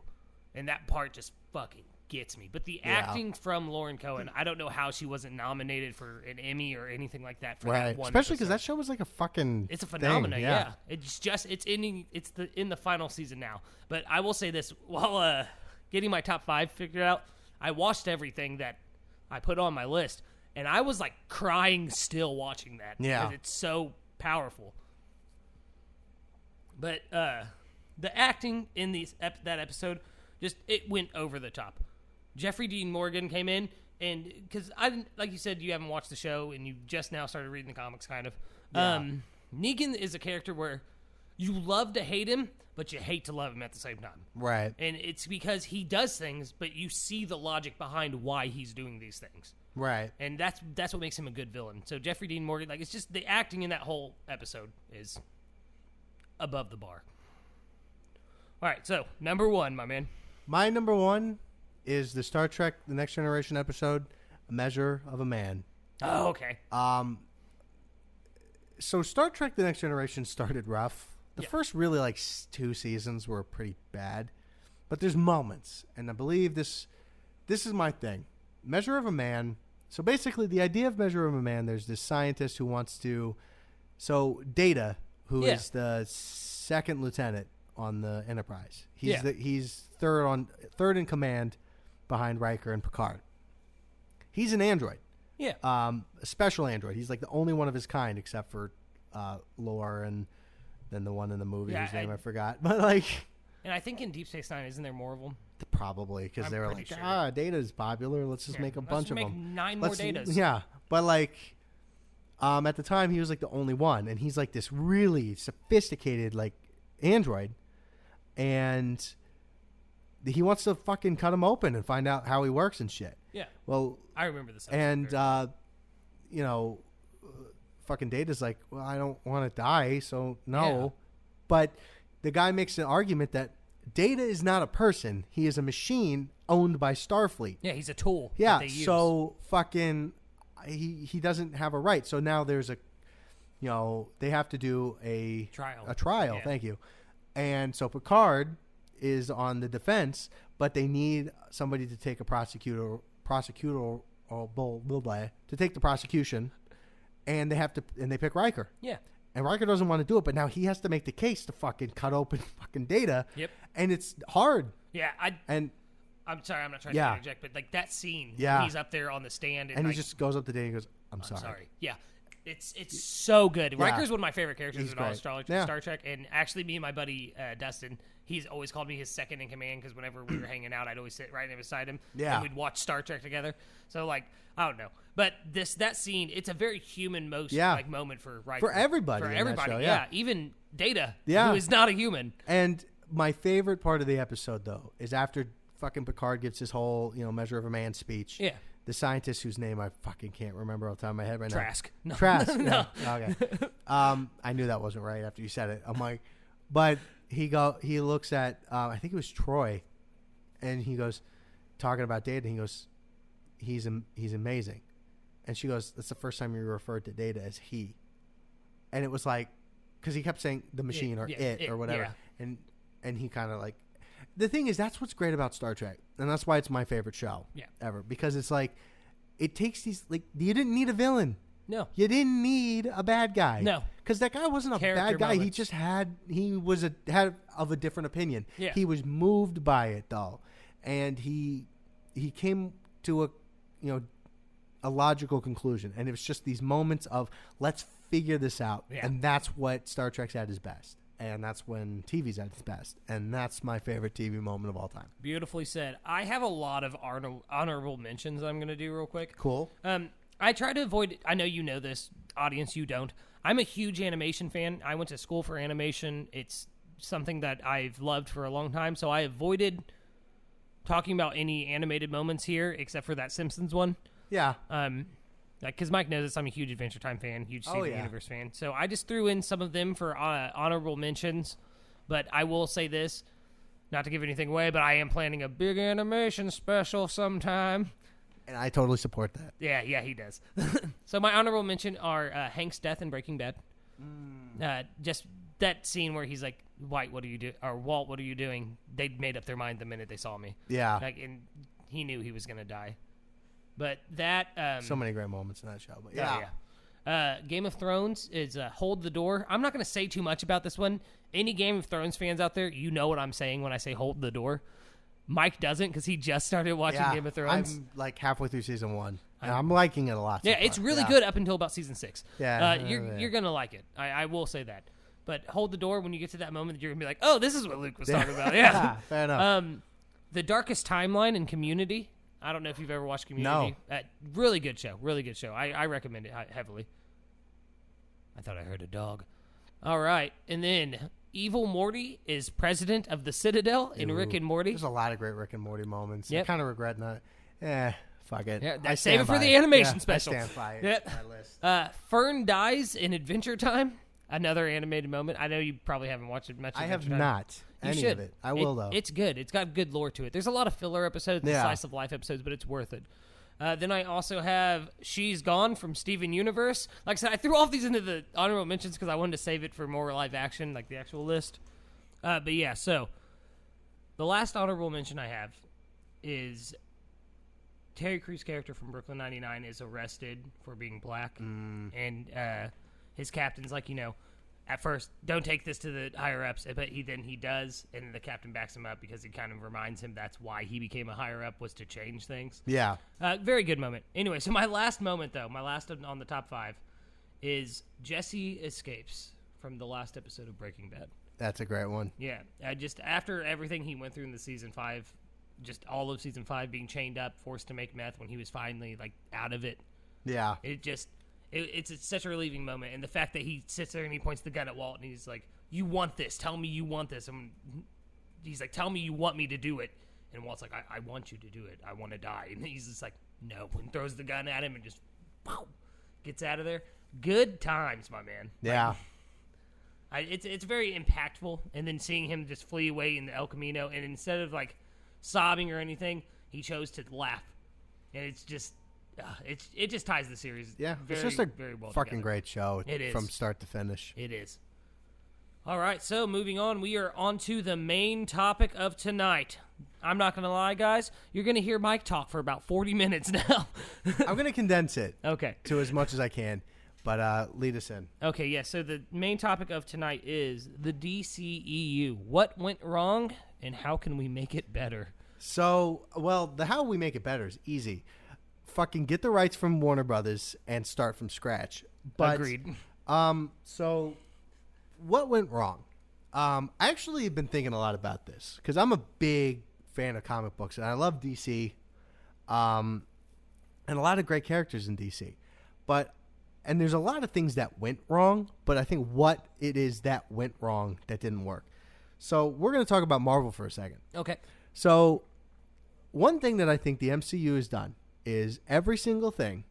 And that part just fucking gets me. But the acting from Lauren Cohen, I don't know how she wasn't nominated for an Emmy or anything like that for that one especially because episode. that show was like a fucking it's a phenomenon. thing. Yeah. It's in the final season now. But I will say this, while getting my top 5 figured out, I watched everything that I put on my list, and I was like crying still watching that. Yeah, it's so powerful. But the acting in that episode, just it went over the top. Jeffrey Dean Morgan came in, and because I didn't, like you said, you haven't watched the show and you just now started reading the comics, kind of. Yeah. Negan is a character where you love to hate him, but you hate to love him at the same time. Right. And it's because he does things, but you see the logic behind why he's doing these things. Right. And that's what makes him a good villain. So Jeffrey Dean Morgan, like, it's just the acting in that whole episode is above the bar. All right, so number 1, my man. My number 1 is the Star Trek The Next Generation episode, A Measure of a Man. Oh, okay. So Star Trek The Next Generation started rough. The first really 2 seasons were pretty bad. But there's moments, and I believe this is my thing. Measure of a Man. So basically the idea of Measure of a Man, there's this scientist who wants to... So Data, who is the second lieutenant on the Enterprise. He's third in command behind Riker and Picard. He's an android. Yeah. A special android. He's like the only one of his kind except for Lore and then the one in the movie whose name I forgot. But and I think in Deep Space Nine, isn't there more of them? Probably, because they were like, sure. Data's popular. Let's just make a bunch of them. 9 more Datas. Yeah. But at the time, he was like the only one. And he's like this really sophisticated android. And he wants to fucking cut him open and find out how he works and shit. Yeah. Well, I remember this. And, fucking Data's like, well, I don't want to die, so no. Yeah. But the guy makes an argument that Data is not a person. He is a machine owned by Starfleet. Yeah, he's a tool. Yeah, so fucking he doesn't have a right. So now there's they have to do a trial. Yeah. Thank you. And so Picard is on the defense, but they need somebody to take a to take the prosecution, and they pick Riker. Yeah. And Riker doesn't want to do it, but now he has to make the case to fucking cut open fucking Data. Yep. And it's hard. Yeah. I'm sorry, I'm not trying to interject, but that scene, he's up there on the stand, and he just goes up to Data and goes, I'm sorry. Yeah. It's so good. Yeah. Riker's one of my favorite characters in all Star Yeah. Trek, and actually me and my buddy Dustin, he's always called me his second in command, because whenever we were hanging out, I'd always sit right beside him, and we'd watch Star Trek together. So I don't know, but that scene, it's a very human moment for Riker. For everybody. For everybody, show, even Data, who is not a human. And my favorite part of the episode, though, is after fucking Picard gives his whole Measure of a Man speech. Yeah. The scientist whose name I fucking can't remember off the top of my head right Trask. now. No. Trask. No. Okay. I knew that wasn't right after you said it. I'm like, but he looks at I think it was Troy, and he goes talking about Data. And he goes, he's amazing, and she goes, that's the first time you referred to Data as he, and it was like, because he kept saying the machine or it or whatever, and he kind of the thing is, that's what's great about Star Trek, and that's why it's my favorite show ever, because it's it takes these, you didn't need a villain. No. You didn't need a bad guy. No. Because that guy wasn't a bad guy. Moments. He just had of a different opinion. Yeah. He was moved by it, though, and he came to a logical conclusion, and it was just these moments of, let's figure this out, and that's what Star Trek's at its best. and that's when TV's at its best. And that's my favorite TV moment of all time. Beautifully said. I have a lot of honorable mentions I'm going to do real quick. Cool. I try to avoid, I know you know this, audience, you don't. I'm a huge animation fan. I went to school for animation. It's something that I've loved for a long time, so I avoided talking about any animated moments here, except for that Simpsons one. Yeah. Because Mike knows this, I'm a huge Adventure Time fan, huge Steven Universe fan. So I just threw in some of them for honorable mentions. But I will say this, not to give anything away, but I am planning a big animation special sometime. And I totally support that. Yeah, he does. So my honorable mention are Hank's death in Breaking Bad. Just that scene where he's like, White, what are you doing? Or Walt, what are you doing? They made up their mind the minute they saw me. Yeah. And he knew he was going to die. But that... so many great moments in that show. But Game of Thrones is Hold the Door. I'm not going to say too much about this one. Any Game of Thrones fans out there, you know what I'm saying when I say Hold the Door. Mike doesn't because he just started watching Game of Thrones. I'm like halfway through season 1. And I'm liking it a lot. So it's really good up until about season 6. Yeah. You're going to like it. I will say that. But Hold the Door, when you get to that moment, you're going to be like, oh, this is what Luke was talking about. Yeah. Fair enough. The Darkest Timeline in Community. I don't know if you've ever watched Community. No. Really good show. Really good show. I recommend it heavily. I thought I heard a dog. All right. And then Evil Morty is president of the Citadel in Rick and Morty. There's a lot of great Rick and Morty moments. Yep. I kind of regret not. Fuck it. Yeah, save it for the animation special. I stand by it. My list. Fern dies in Adventure Time. Another animated moment. I know you probably haven't watched it much. I have not. Any of it. I will, though. It's good. It's got good lore to it. There's a lot of filler episodes, slice of life episodes, but it's worth it. Then I also have She's Gone from Steven Universe. Like I said, I threw all of these into the honorable mentions because I wanted to save it for more live action, like the actual list. But yeah, so the last honorable mention I have is Terry Crews' character from Brooklyn 99 is arrested for being black. And his captain's like, at first, don't take this to the higher-ups, but he does, and the captain backs him up because he kind of reminds him that's why he became a higher-up, was to change things. Yeah. Very good moment. Anyway, so my last moment, though, my last on the top 5, is Jesse escapes from the last episode of Breaking Bad. That's a great one. Yeah. Just after everything he went through in the season 5, just all of season 5 being chained up, forced to make meth when he was finally, out of it. Yeah. It's such a relieving moment, and the fact that he sits there and he points the gun at Walt and he's like, "You want this? Tell me you want this." And he's like, "Tell me you want me to do it." And Walt's like, "I want you to do it. I want to die." And he's just like, "No," and throws the gun at him and just gets out of there. Good times, my man. Yeah. It's very impactful. And then seeing him just flee away in the El Camino, and instead of sobbing or anything, he chose to laugh, and it's just. It just ties the series. Yeah, very, it's just a very well fucking together. great show. It is. From start to finish. It is. All right, so moving on, we are on to the main topic of tonight. I'm not going to lie, guys. You're going to hear Mike talk for about 40 minutes now. I'm going to condense it okay. to as much as I can, but lead us in. Okay, yeah, so the main topic of tonight is the DCEU. What went wrong, and how can we make it better? So, the how we make it better is easy. Fucking get the rights from Warner Brothers and start from scratch. But, agreed. So, what went wrong? I actually have been thinking a lot about this because I'm a big fan of comic books and I love DC, and a lot of great characters in DC. And there's a lot of things that went wrong, but I think what it is that went wrong that didn't work. So we're going to talk about Marvel for a second. Okay. So one thing that I think the MCU has done is every single thing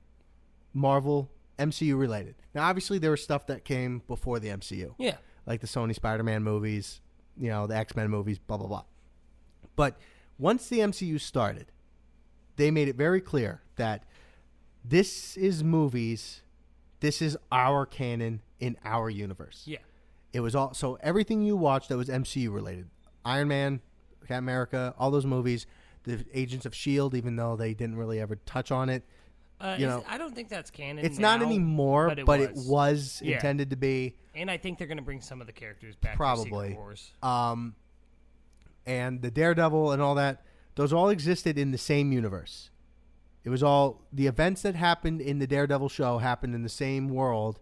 Marvel MCU related. Now, obviously, there was stuff that came before the MCU. Yeah. Like the Sony Spider-Man movies, the X-Men movies, blah, blah, blah. But once the MCU started, they made it very clear that this is movies, this is our canon in our universe. Yeah. It was all, so everything you watched that was MCU related, Iron Man, Captain America, all those movies, the Agents of S.H.I.E.L.D., even though they didn't really ever touch on it. I don't think that's canon. It's now, not anymore, but it was yeah. intended to be. And I think they're going to bring some of the characters back probably. For Secret Wars. And the Daredevil and all that, those all existed in the same universe. It was all, the events that happened in the Daredevil show happened in the same world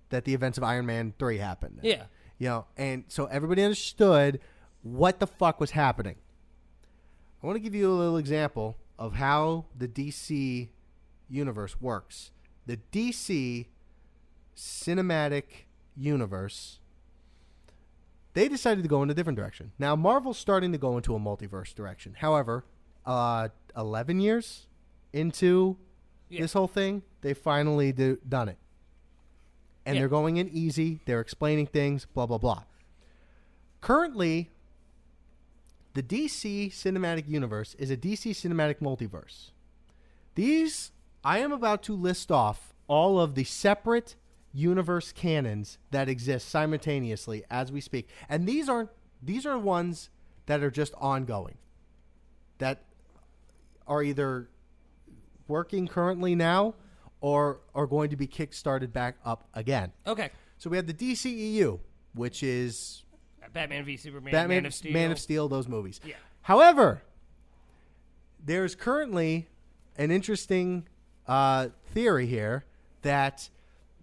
that the events of Iron Man 3 happened. Yeah. And so everybody understood what the fuck was happening. I want to give you a little example of how the DC universe works. The DC cinematic universe, they decided to go in a different direction. Now, Marvel's starting to go into a multiverse direction. However, 11 years into this whole thing, they finally done it. And they're going in easy. They're explaining things, blah, blah, blah. Currently, the DC cinematic universe is a DC cinematic multiverse. I am about to list off all of the separate universe canons that exist simultaneously as we speak. And these are ones that are just ongoing, that are either working currently now or are going to be kickstarted back up again. Okay. So we have the DCEU, which is Batman v Superman, Man of Steel, those movies. Yeah. However, there's currently an interesting theory here that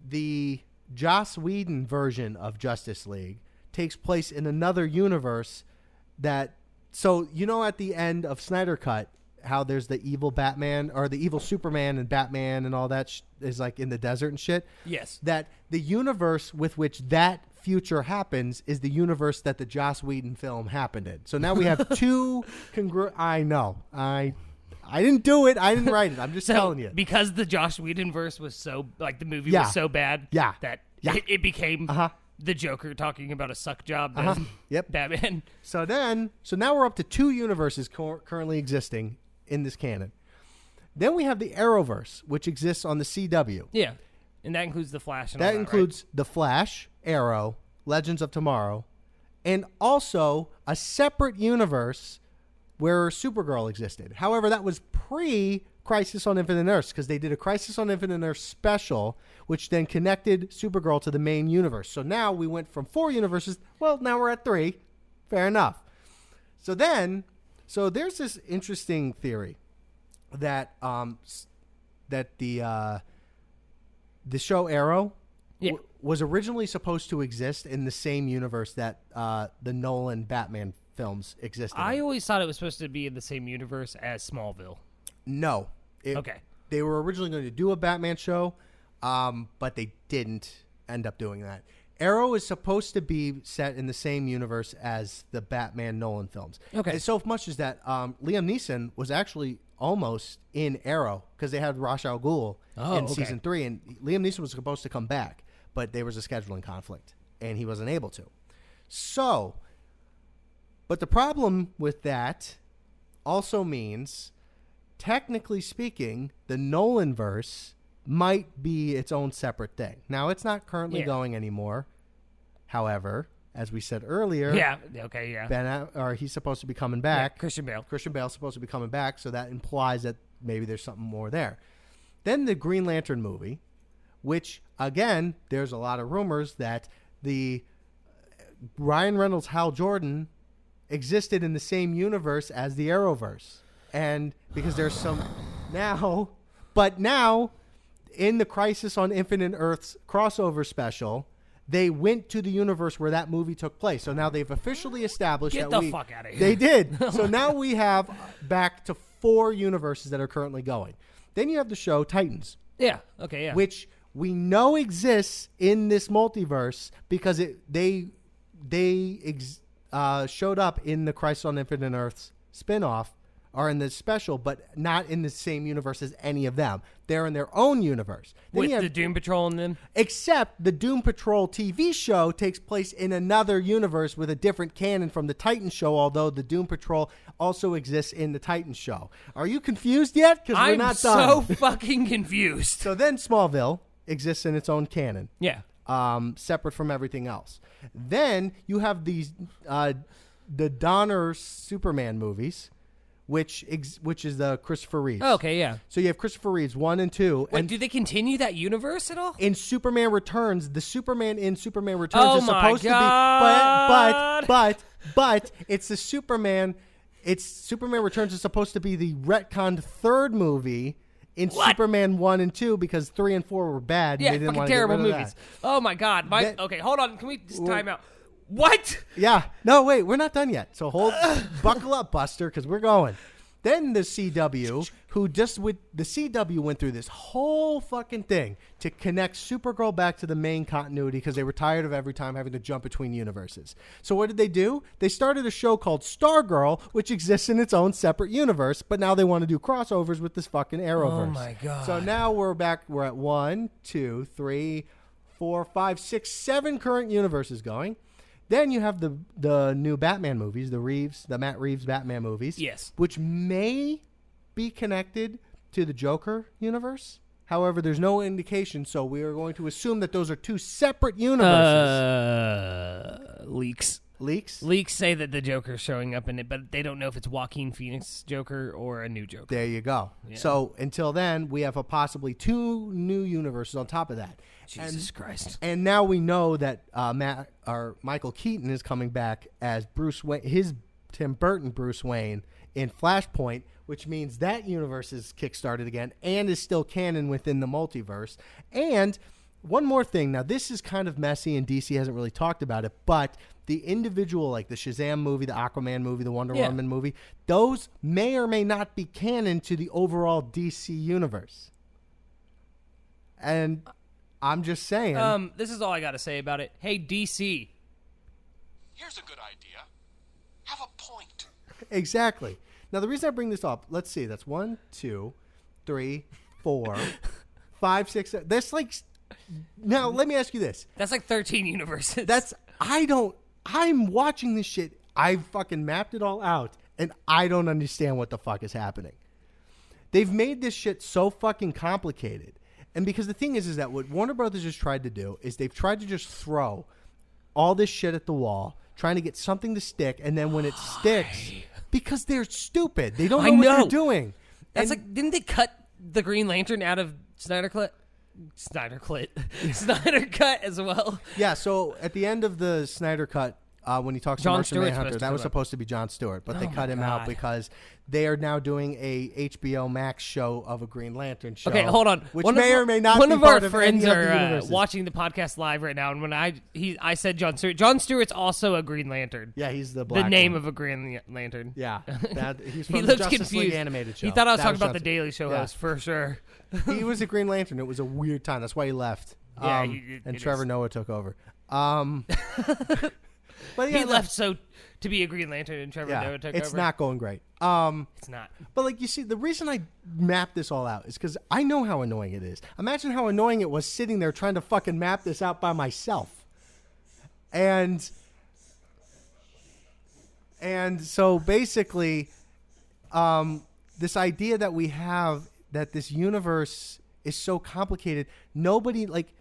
the Joss Whedon version of Justice League takes place in another universe at the end of Snyder Cut, how there's the evil Batman or the evil Superman and Batman and all that is like in the desert and shit. Yes. That the universe with which that future happens is the universe that the Joss Whedon film happened in. So now we have two I know. I didn't do it. I didn't write it. I'm just telling you. Because the Joss Whedon verse was the movie was so bad that it became the Joker talking about a suck job than Batman. So now we're up to two universes currently existing in this canon. Then we have the Arrowverse, which exists on the CW. Yeah. And that includes the Flash and that all that, includes right? the Flash, Arrow, Legends of Tomorrow, and also a separate universe where Supergirl existed. However, that was pre-Crisis on Infinite Earths because they did a Crisis on Infinite Earths special, which then connected Supergirl to the main universe. So now we went from 4 universes. Well, now we're at 3. Fair enough. So there's this interesting theory that the show Arrow was originally supposed to exist in the same universe that the Nolan Batman films existed. I always thought it was supposed to be in the same universe as Smallville. No. Okay. They were originally going to do a Batman show, but they didn't end up doing that. Arrow is supposed to be set in the same universe as the Batman Nolan films. Okay. And so much as that Liam Neeson was actually almost in Arrow because they had Ra's al Ghul in season 3, and Liam Neeson was supposed to come back, but there was a scheduling conflict, and he wasn't able to. So, but the problem with that also means, technically speaking, the Nolanverse might be its own separate thing. Now, it's not currently going anymore. However, as we said earlier, he's supposed to be coming back. Yeah, Christian Bale. Christian Bale's supposed to be coming back, so that implies that maybe there's something more there. Then the Green Lantern movie, which, again, there's a lot of rumors that the Ryan Reynolds, Hal Jordan existed in the same universe as the Arrowverse. And because there's some now in the Crisis on Infinite Earths crossover special, they went to the universe where that movie took place. So now they've officially established Get that the fuck out of here. They did. So now we have back to 4 universes that are currently going. Then you have the show Titans. Yeah. Okay. Yeah. Which we know exists in this multiverse because they showed up in the Crisis on Infinite Earths spinoff, are in the special, but not in the same universe as any of them. They're in their own universe. With the Doom Patrol in them? Except the Doom Patrol TV show takes place in another universe with a different canon from the Titans show, although the Doom Patrol also exists in the Titans show. Are you confused yet? Because we're not done. I'm so fucking confused. So then Smallville exists in its own canon. Yeah. Separate from everything else. Then you have these the Donner Superman movies, which is the Christopher Reeves. Oh, okay, yeah. So you have Christopher Reeves 1 and 2. Wait, and do they continue that universe at all? in Superman Returns, the Superman in Superman Returns is my supposed God. to be, but it's the Superman. It's Superman Returns is supposed to be the retconned 3rd movie in Superman 1 and 2 because 3 and 4 were bad. Yeah, and they didn't fucking want terrible to get rid of movies. that. Oh my God! Okay, hold on. Can we just time out? What? Yeah. No, wait, we're not done yet. So buckle up, Buster, because we're going. Then the CW, the CW went through this whole fucking thing to connect Supergirl back to the main continuity because they were tired of every time having to jump between universes. So what did they do? They started a show called Stargirl, which exists in its own separate universe, but now they want to do crossovers with this fucking Arrowverse. Oh my God. So now we're back. We're at 1, 2, 3, 4, 5, 6, 7 current universes going. Then you have the new Batman movies, the Matt Reeves Batman movies. Yes. Which may be connected to the Joker universe. However, there's no indication, so we are going to assume that those are 2 separate universes. Leaks. Leaks? Leaks say that the Joker's showing up in it, but they don't know if it's Joaquin Phoenix Joker or a new Joker. There you go. Yeah. So until then, we have possibly 2 new universes on top of that. Jesus Christ. And now we know that Michael Keaton is coming back as Bruce Wayne, his Tim Burton Bruce Wayne in Flashpoint, which means that universe is kickstarted again and is still canon within the multiverse. And one more thing. Now, this is kind of messy, and DC hasn't really talked about it, but the individual, like the Shazam movie, the Aquaman movie, the Wonder Woman movie, those may or may not be canon to the overall DC universe. And I'm just saying. This is all I got to say about it. Hey, DC. Here's a good idea. Have a point. Exactly. Now, the reason I bring this up, let's see. That's 1, 2, 3, 4, 5, 6. That's like. Now, let me ask you this. That's like 13 universes. I'm watching this shit. I've fucking mapped it all out, and I don't understand what the fuck is happening. They've made this shit so fucking complicated. And because the thing is that what Warner Brothers has tried to do is they've tried to just throw all this shit at the wall, trying to get something to stick, and then when it sticks, because they're stupid. They don't know what they're doing. That's like, didn't they cut the Green Lantern out of Snyder Cut as well? Yeah, so at the end of the Snyder Cut, when he talks to Martian Manhunter, that was supposed to be Jon Stewart, but they cut him out because they are now doing a HBO Max show of a Green Lantern show. Okay, hold on. Which may or may not be part of any of the universes. One of our friends are watching the podcast live right now, and when I said Jon Stewart. Jon Stewart's also a Green Lantern. Yeah, he's the black name one. of a Green Lantern. Yeah, he's from he the looked Justice confused. League animated show. He thought I was That talking about Jon the Daily Show host for sure. He was a Green Lantern. It was a weird time. That's why he left. Yeah, and Trevor Noah took over. But he left to be a Green Lantern, and Trevor Noah took over. It's not going great. It's not. But like you see, the reason I mapped this all out is because I know how annoying it is. Imagine how annoying it was sitting there trying to fucking map this out by myself. And so basically, this idea that we have that this universe is so complicated, nobody like.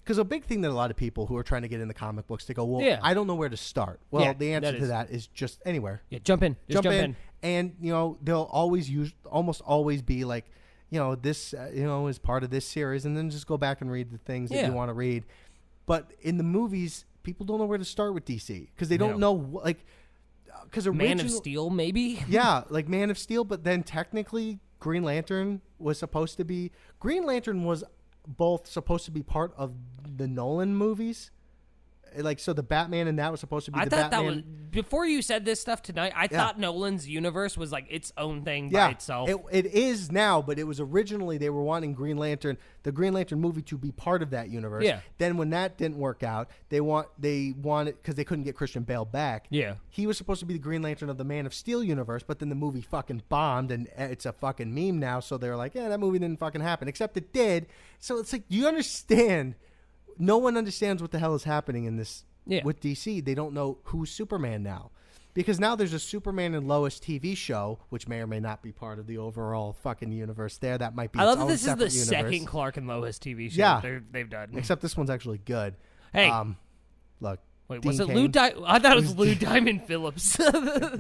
Because a big thing that a lot of people who are trying to get in the comic books, they go, well, I don't know where to start. Well, the answer to that is just anywhere. Yeah, jump in. Just jump in. And, they'll almost always be like, this, is part of this series. And then just go back and read the things that you want to read. But in the movies, people don't know where to start with DC. Because they don't know, because Man of Steel, maybe? Yeah, like Man of Steel. But then technically, Green Lantern was supposed to be... Green Lantern was both supposed to be part of the Nolan movies, so the Batman and that was supposed to be the Batman. That was before you said this stuff tonight. I thought Nolan's universe was like its own thing by itself. It is now, but it was originally they were wanting the Green Lantern movie to be part of that universe. Yeah. Then when that didn't work out, they wanted because they couldn't get Christian Bale back. Yeah. He was supposed to be the Green Lantern of the Man of Steel universe, but then the movie fucking bombed and it's a fucking meme now. So they're like, that movie didn't fucking happen, except it did. So it's like you understand. No one understands what the hell is happening in this with DC. They don't know who's Superman now. Because now there's a Superman and Lois TV show, which may or may not be part of the overall fucking universe there. That might be I its love that own this is the universe. second Clark and Lois TV show they've done. Except this one's actually good. Hey. Look. Wait, Dean was it Cain. Lou I thought it was Lou Diamond Phillips.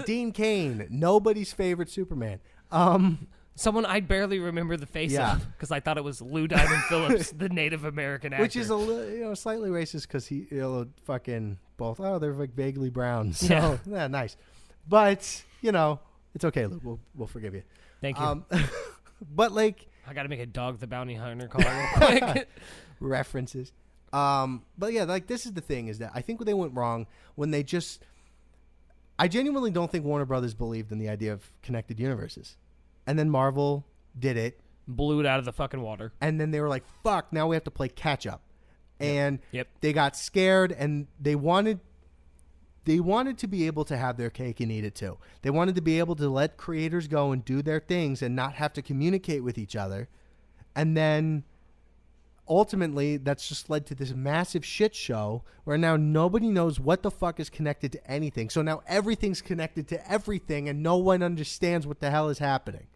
Dean Cain. Nobody's favorite Superman. Someone I barely remember the face of because I thought it was Lou Diamond Phillips, the Native American actor. Which is slightly racist because he fucking both. Oh, they're like vaguely brown. So nice, but it's okay, Lou. We'll forgive you. Thank you. But like I got to make a Dog the Bounty Hunter call real quick. references. But yeah, like this is the thing is that I think they went wrong when they just. I genuinely don't think Warner Brothers believed in the idea of connected universes, and then Marvel did it, blew it out of the fucking water, and then they were like, "Fuck! Now we have to play catch up," and Yep. they got scared, and they wanted to be able to have their cake and eat it too. They wanted to be able to let creators go and do their things and not have to communicate with each other, and then. Ultimately, that's just led to this massive shit show where now nobody knows what the fuck is connected to anything. So now everything's connected to everything and no one understands what the hell is happening.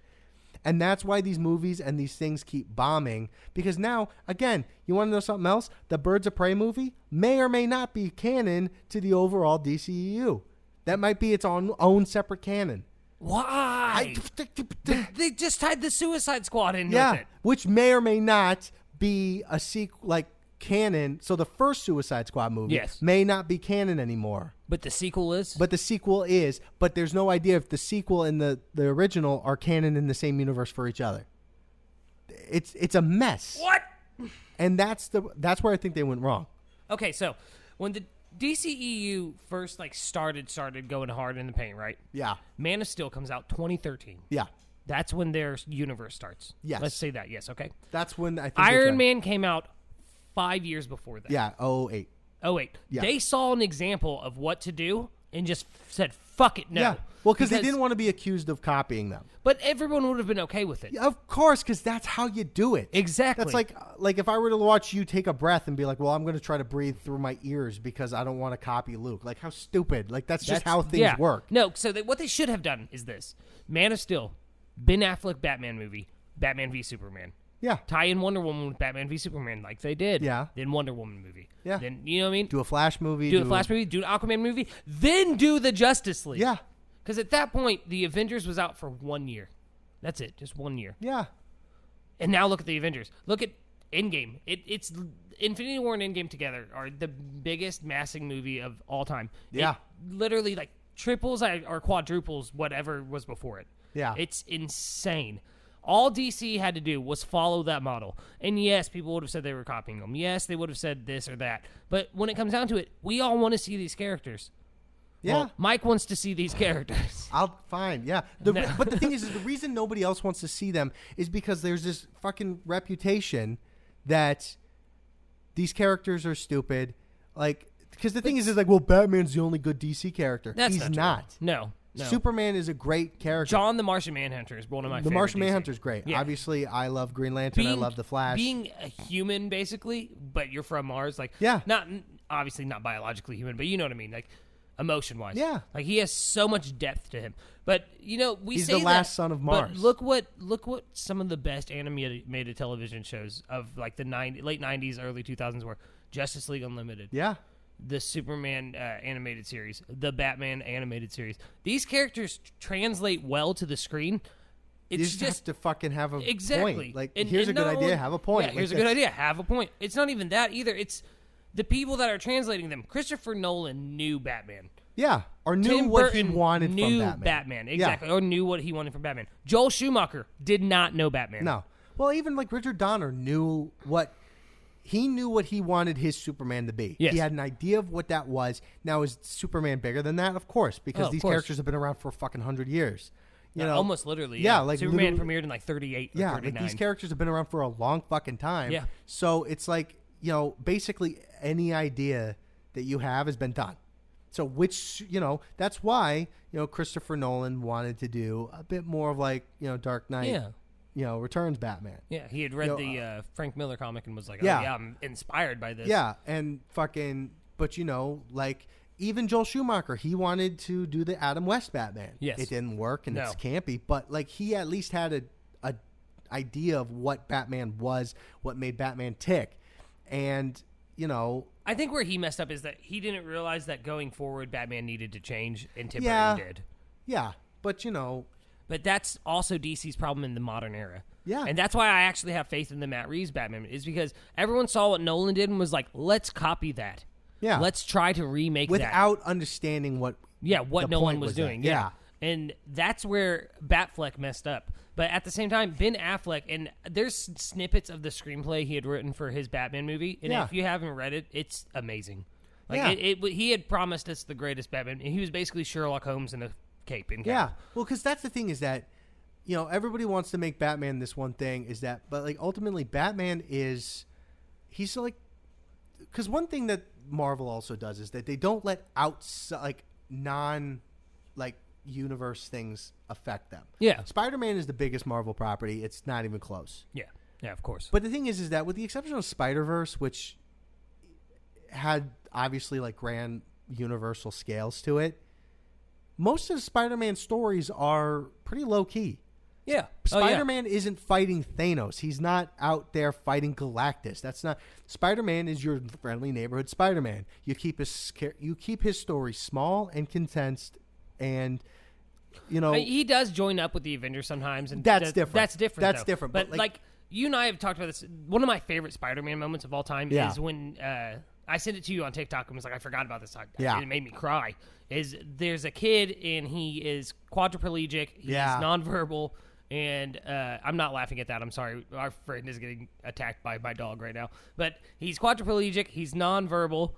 And that's why these movies and these things keep bombing. Because now, again, you want to know something else? The Birds of Prey movie may or may not be canon to the overall DCEU. That might be its own separate canon. Why? They just tied the Suicide Squad in with it. Which may or may not be a sequel, like canon. So the first Suicide Squad movie may not be canon anymore. But the sequel is? But the sequel is. But there's no idea if the sequel and the original are canon in the same universe for each other. It's a mess. What? And that's where I think they went wrong. Okay, so when the DCEU first started going hard in the paint, right? Yeah. Man of Steel comes out 2013. Yeah. That's when their universe starts. Yes. Let's say that. Yes, okay. That's when I think Iron Man came out 5 years before that. Yeah, 08. Yeah. They saw an example of what to do and just said, fuck it, no. Yeah. Well, because they didn't want to be accused of copying them. But everyone would have been okay with it. Yeah, of course, because that's how you do it. Exactly. That's like if I were to watch you take a breath and be like, well, I'm going to try to breathe through my ears because I don't want to copy Luke. Like, how stupid. Like, that's just how things work. No, so what they should have done is this. Man of Steel, Ben Affleck Batman movie, Batman v Superman. Yeah. Tie in Wonder Woman with Batman v Superman like they did. Yeah. Then Wonder Woman movie. Yeah. Then, you know what I mean? Do a Flash movie. Do a Flash movie, do an Aquaman movie, then do the Justice League. Yeah. Because at that point, the Avengers was out for 1 year. That's it, just 1 year. Yeah. And now look at the Avengers. Look at Endgame. It's Infinity War and Endgame together are the biggest massing movie of all time. Yeah. It literally triples or quadruples whatever was before it. Yeah. It's insane. All DC had to do was follow that model. And yes, people would have said they were copying them. Yes, they would have said this or that. But when it comes down to it, we all want to see these characters. Yeah. Well, Mike wants to see these characters. Fine, yeah. But the thing is the reason nobody else wants to see them is because there's this fucking reputation that these characters are stupid. Because the thing is well, Batman's the only good DC character. He's not. No. Superman is a great character. John the Martian Manhunter is one of my favorite. The Martian DC. Manhunter is great. Yeah. Obviously, I love Green Lantern. I love the Flash. Being a human, basically, but you're from Mars. Not obviously not biologically human, but you know what I mean. Emotion-wise. Yeah. He has so much depth to him. But, he's the last son of Mars. But look what some of the best animated television shows of late 90s, early 2000s were. Justice League Unlimited. Yeah. The Superman animated series, the Batman animated series. These characters translate well to the screen. You just have to fucking have a exactly. point. Here's a good idea, have a point. Yeah, here's a good idea, have a point. It's not even that either. It's the people that are translating them. Christopher Nolan knew Batman. Yeah, or knew Tim what Burton he wanted knew from Batman. Exactly, or knew what he wanted from Batman. Joel Schumacher did not know Batman. No. Well, even Richard Donner knew what... He knew what he wanted his Superman to be. Yes. He had an idea of what that was. Now, is Superman bigger than that? Of course, because these characters have been around for fucking 100 years. You know, almost literally. Yeah, Superman premiered in 38 or 39. These characters have been around for a long fucking time. Yeah. So it's basically any idea that you have has been done. So that's why, Christopher Nolan wanted to do a bit more of Dark Knight. Yeah. Returns Batman. Yeah, he had read the Frank Miller comic and was like, I'm inspired by this. Yeah, and but even Joel Schumacher, he wanted to do the Adam West Batman. Yes. It didn't work, and it's campy, but he at least had a idea of what Batman was, what made Batman tick. And, I think where he messed up is that he didn't realize that going forward, Batman needed to change, and Tim Burton did. Yeah, but, But that's also DC's problem in the modern era. Yeah. And that's why I actually have faith in the Matt Reeves Batman, is because everyone saw what Nolan did and was like, let's copy that. Yeah. Let's try to remake without understanding what Nolan was doing. Yeah. And that's where Batfleck messed up. But at the same time, Ben Affleck, and there's snippets of the screenplay he had written for his Batman movie. And if you haven't read it, it's amazing. Like he had promised us the greatest Batman. And he was basically Sherlock Holmes in a cape. Yeah. Well, because that's the thing is that, everybody wants to make Batman this one thing but like ultimately Batman he's like, because one thing that Marvel also does is that they don't let universe things affect them. Yeah. Spider-Man is the biggest Marvel property. It's not even close. Yeah. Yeah, of course. But the thing is that with the exception of Spider-Verse, which had obviously like grand universal scales to it, most of Spider-Man stories are pretty low-key. Yeah. Spider-Man isn't fighting Thanos. He's not out there fighting Galactus. That's not... Spider-Man is your friendly neighborhood Spider-Man. You keep his story small and condensed, and he does join up with the Avengers sometimes, and that's different. That's different. But like you and I have talked about this. One of my favorite Spider-Man moments of all time is when I sent it to you on TikTok and was like, I forgot about this. It made me cry. There's a kid and he is quadriplegic. He's nonverbal. And I'm not laughing at that. I'm sorry. Our friend is getting attacked by my dog right now. But he's quadriplegic. He's nonverbal.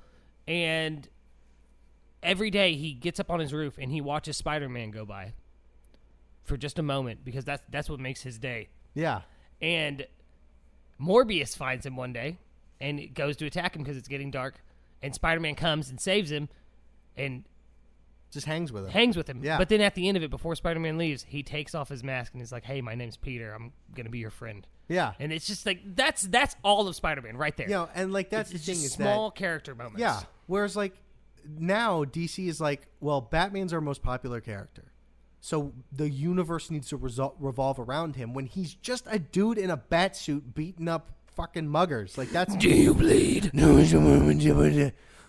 And every day he gets up on his roof and he watches Spider-Man go by for just a moment because that's what makes his day. Yeah. And Morbius finds him one day and goes to attack him because it's getting dark. And Spider-Man comes and saves him and just hangs with him. Yeah. But then at the end of it, before Spider-Man leaves, he takes off his mask and he's like, hey, my name's Peter. I'm going to be your friend. Yeah. And it's just like, that's all of Spider-Man right there. And like that's the thing just is small character moments. Yeah. Whereas like now DC is like, well, Batman's our most popular character. So the universe needs to revolve around him when he's just a dude in a bat suit beating up fucking muggers. Like that's... Do you bleed? No.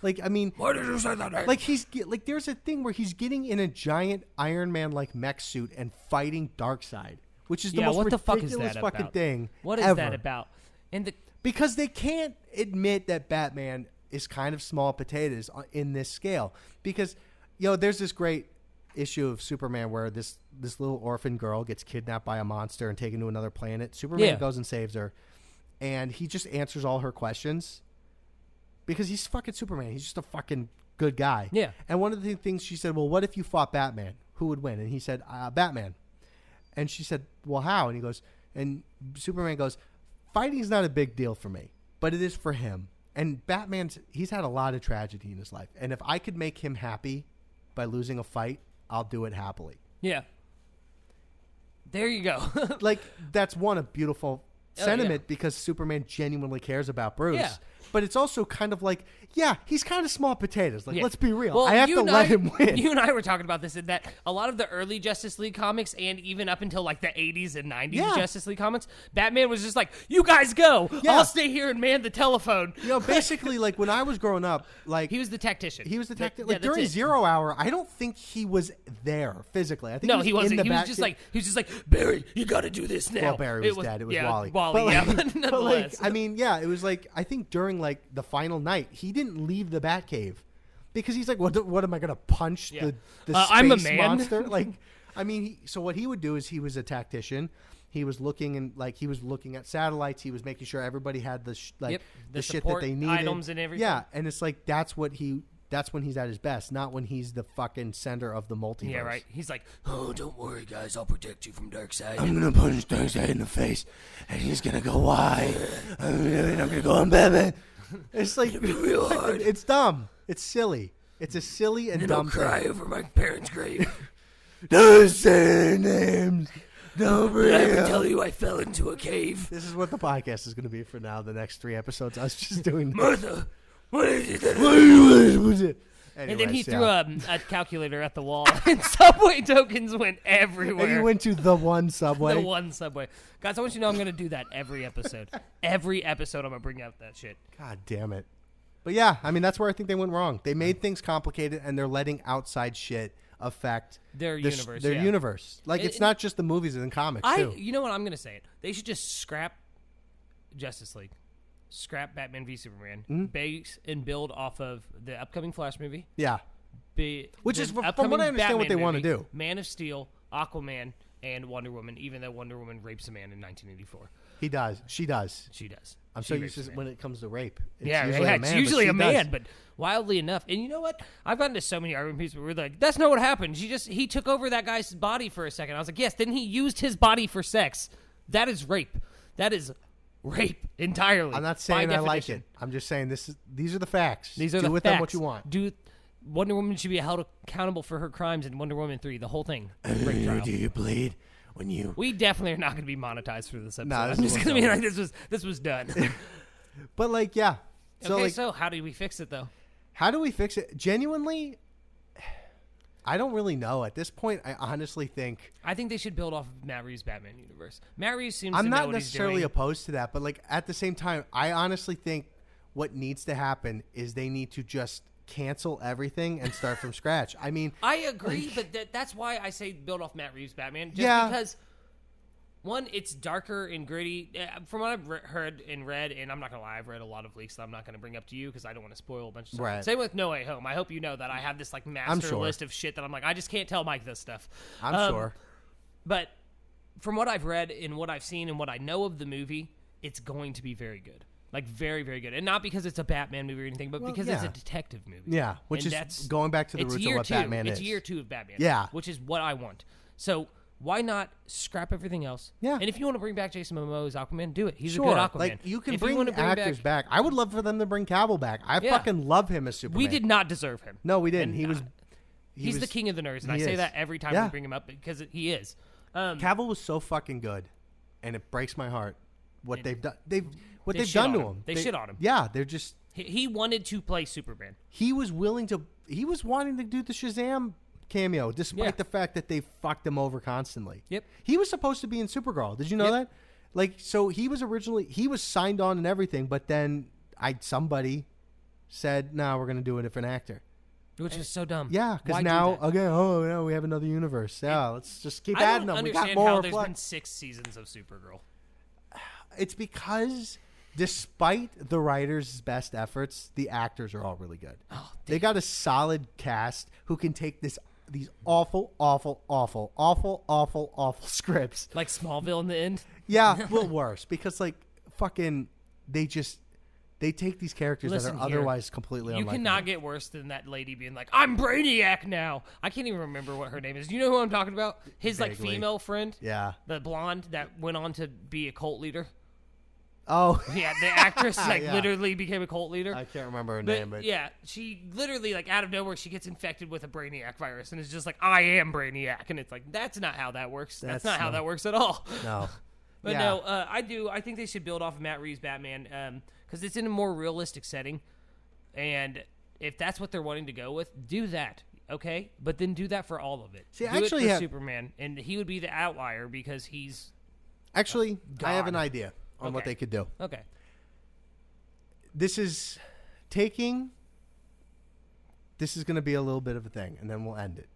Like, I mean, why did you say that? Like there's a thing where he's getting in a giant Iron Man like mech suit and fighting Darkseid, which is the most ridiculous fucking thing. What is that about? Because they can't admit that Batman is kind of small potatoes in this scale. Because there's this great issue of Superman where this little orphan girl gets kidnapped by a monster and taken to another planet. Superman goes and saves her, and he just answers all her questions. Because he's fucking Superman. He's just a fucking good guy. Yeah. And one of the things she said, well, what if you fought Batman? Who would win? And he said, Batman. And she said, well, how? And Superman goes, fighting's not a big deal for me, but it is for him. And he's had a lot of tragedy in his life. And if I could make him happy by losing a fight, I'll do it happily. Yeah. There you go. Like, that's a beautiful sentiment because Superman genuinely cares about Bruce. Yeah. But it's also kind of like, he's kind of small potatoes. Like, let's be real. Well, I have to let him win. You and I were talking about this, in that a lot of the early Justice League comics, and even up until like the 80s and 90s Justice League comics, Batman was just like, you guys go. I'll stay here and man the telephone. Basically, like, when I was growing up, like... He was the tactician. Like, during Zero Hour, I don't think he was there physically. I think he wasn't. He was just like, Barry, you got to do this now. Well, Barry was dead. It was Wally. But nonetheless. I mean, it was like, I think during like the final night, he didn't leave the Batcave because he's like, what am I going to punch the space I'm a man. monster? Like, I mean, so what he would do is he was a tactician. He was looking at satellites. He was making sure everybody had the shit that they needed, items and everything. Yeah, and it's like that's when he's at his best, not when he's the fucking center of the multiverse. Yeah, right. He's like, oh, don't worry, guys. I'll protect you from Darkseid. I'm going to punch Darkseid in the face, and he's going to go, why? I'm going to go on Batman. It's like, real hard. It's dumb. It's silly. It's a silly and dumb thing. I'll cry over my parents' grave. Don't say their names. Don't bring Did I ever tell you I fell into a cave? This is what the podcast is going to be for now. The next 3 episodes, us just doing Martha, what is it? Anyways, and then he threw a calculator at the wall, and Subway tokens went everywhere. And he went to the one Subway. The one Subway. Guys, I want you to know I'm going to do that every episode. Every episode I'm going to bring out that shit. God damn it. But yeah, I mean, that's where I think they went wrong. They made things complicated, and they're letting outside shit affect their universe. Their universe. Like, it's not just the movies and comics, too. You know what? I'm going to say it. They should just scrap Justice League. Scrap Batman v Superman, base and build off of the upcoming Flash movie. Yeah. Which is, from what I understand, what they want to do. Man of Steel, Aquaman, and Wonder Woman, even though Wonder Woman rapes a man in 1984. He does. She does. She does. I'm so used to when it comes to rape. It's It's usually a man, but wildly enough. And you know what? I've gotten to so many arguments where we're like, that's not what happened. He took over that guy's body for a second. I was like, yes, then he used his body for sex. That is rape. That is rape entirely. I'm not saying I like it. I'm just saying these are the facts. These are Do the with facts. them what you want. Wonder Woman should be held accountable for her crimes in Wonder Woman 3. The whole thing. Rape trial. Do you bleed? We definitely are not going to be monetized for this episode. Nah, I'm just going to be like, this was done. But yeah. So how do we fix it though? How do we fix it? Genuinely, I don't really know. At this point, I honestly think they should build off of Matt Reeves' Batman universe. Matt Reeves seems I'm to know not what necessarily he's doing. opposed to that, but at the same time, I honestly think what needs to happen is they need to just cancel everything and start from scratch. I mean, I agree, but that's why I say build off Matt Reeves' Batman. Because one, it's darker and gritty. From what I've heard and read, and I'm not going to lie, I've read a lot of leaks that I'm not going to bring up to you because I don't want to spoil a bunch of stuff. Right. Same with No Way Home. I hope you know that I have this master list of shit that I'm like, I just can't tell Mike this stuff. I'm sure. But from what I've read and what I've seen and what I know of the movie, it's going to be very good. Very, very good. And not because it's a Batman movie or anything, but because it's a detective movie. Yeah, which is going back to the roots of what Batman is. It's year 2 of Batman. Yeah. Which is what I want. So why not scrap everything else? Yeah. And if you want to bring back Jason Momoa as Aquaman, do it. He's a good Aquaman. You can bring actors back. I would love for them to bring Cavill back. I fucking love him as Superman. We did not deserve him. No, we didn't. And, he's the king of the nerds, and I say that every time we bring him up because he is. Cavill was so fucking good, and it breaks my heart what they've done. What they've done to him. They shit on him. Yeah, they're just. He wanted to play Superman. He was willing to. He was wanting to do the Shazam cameo, despite the fact that they fucked him over constantly. Yep. He was supposed to be in Supergirl. Did you know that? So he was signed on and everything, but then somebody said, "No, we're going to do a different actor." Which is so dumb. Yeah, because now we have another universe. Yeah, let's just keep adding them. We got more. I don't understand how there's been 6 seasons of Supergirl. It's because, despite the writers' best efforts, the actors are all really good. Oh, they got a solid cast who can take these awful scripts. Like Smallville in the end? Yeah, well, worse. Because, fucking, they take these characters that are otherwise completely unlikable. You cannot get worse than that lady being like, I'm Brainiac now. I can't even remember what her name is. Do you know who I'm talking about? His, female friend? Yeah. The blonde that went on to be a cult leader? Oh. Yeah, the actress, literally became a cult leader. I can't remember her name, but... Yeah, she literally, out of nowhere, she gets infected with a Brainiac virus and is just like, I am Brainiac. And it's like, that's not how that works. That's not how that works at all. No. But no, I think they should build off of Matt Reeves' Batman, because it's in a more realistic setting. And if that's what they're wanting to go with, do that, okay? But then do that for all of it. See, do it for Superman, and he would be the outlier because he's... Actually, I have an idea on what they could do. Okay. This is going to be a little bit of a thing, and then we'll end it.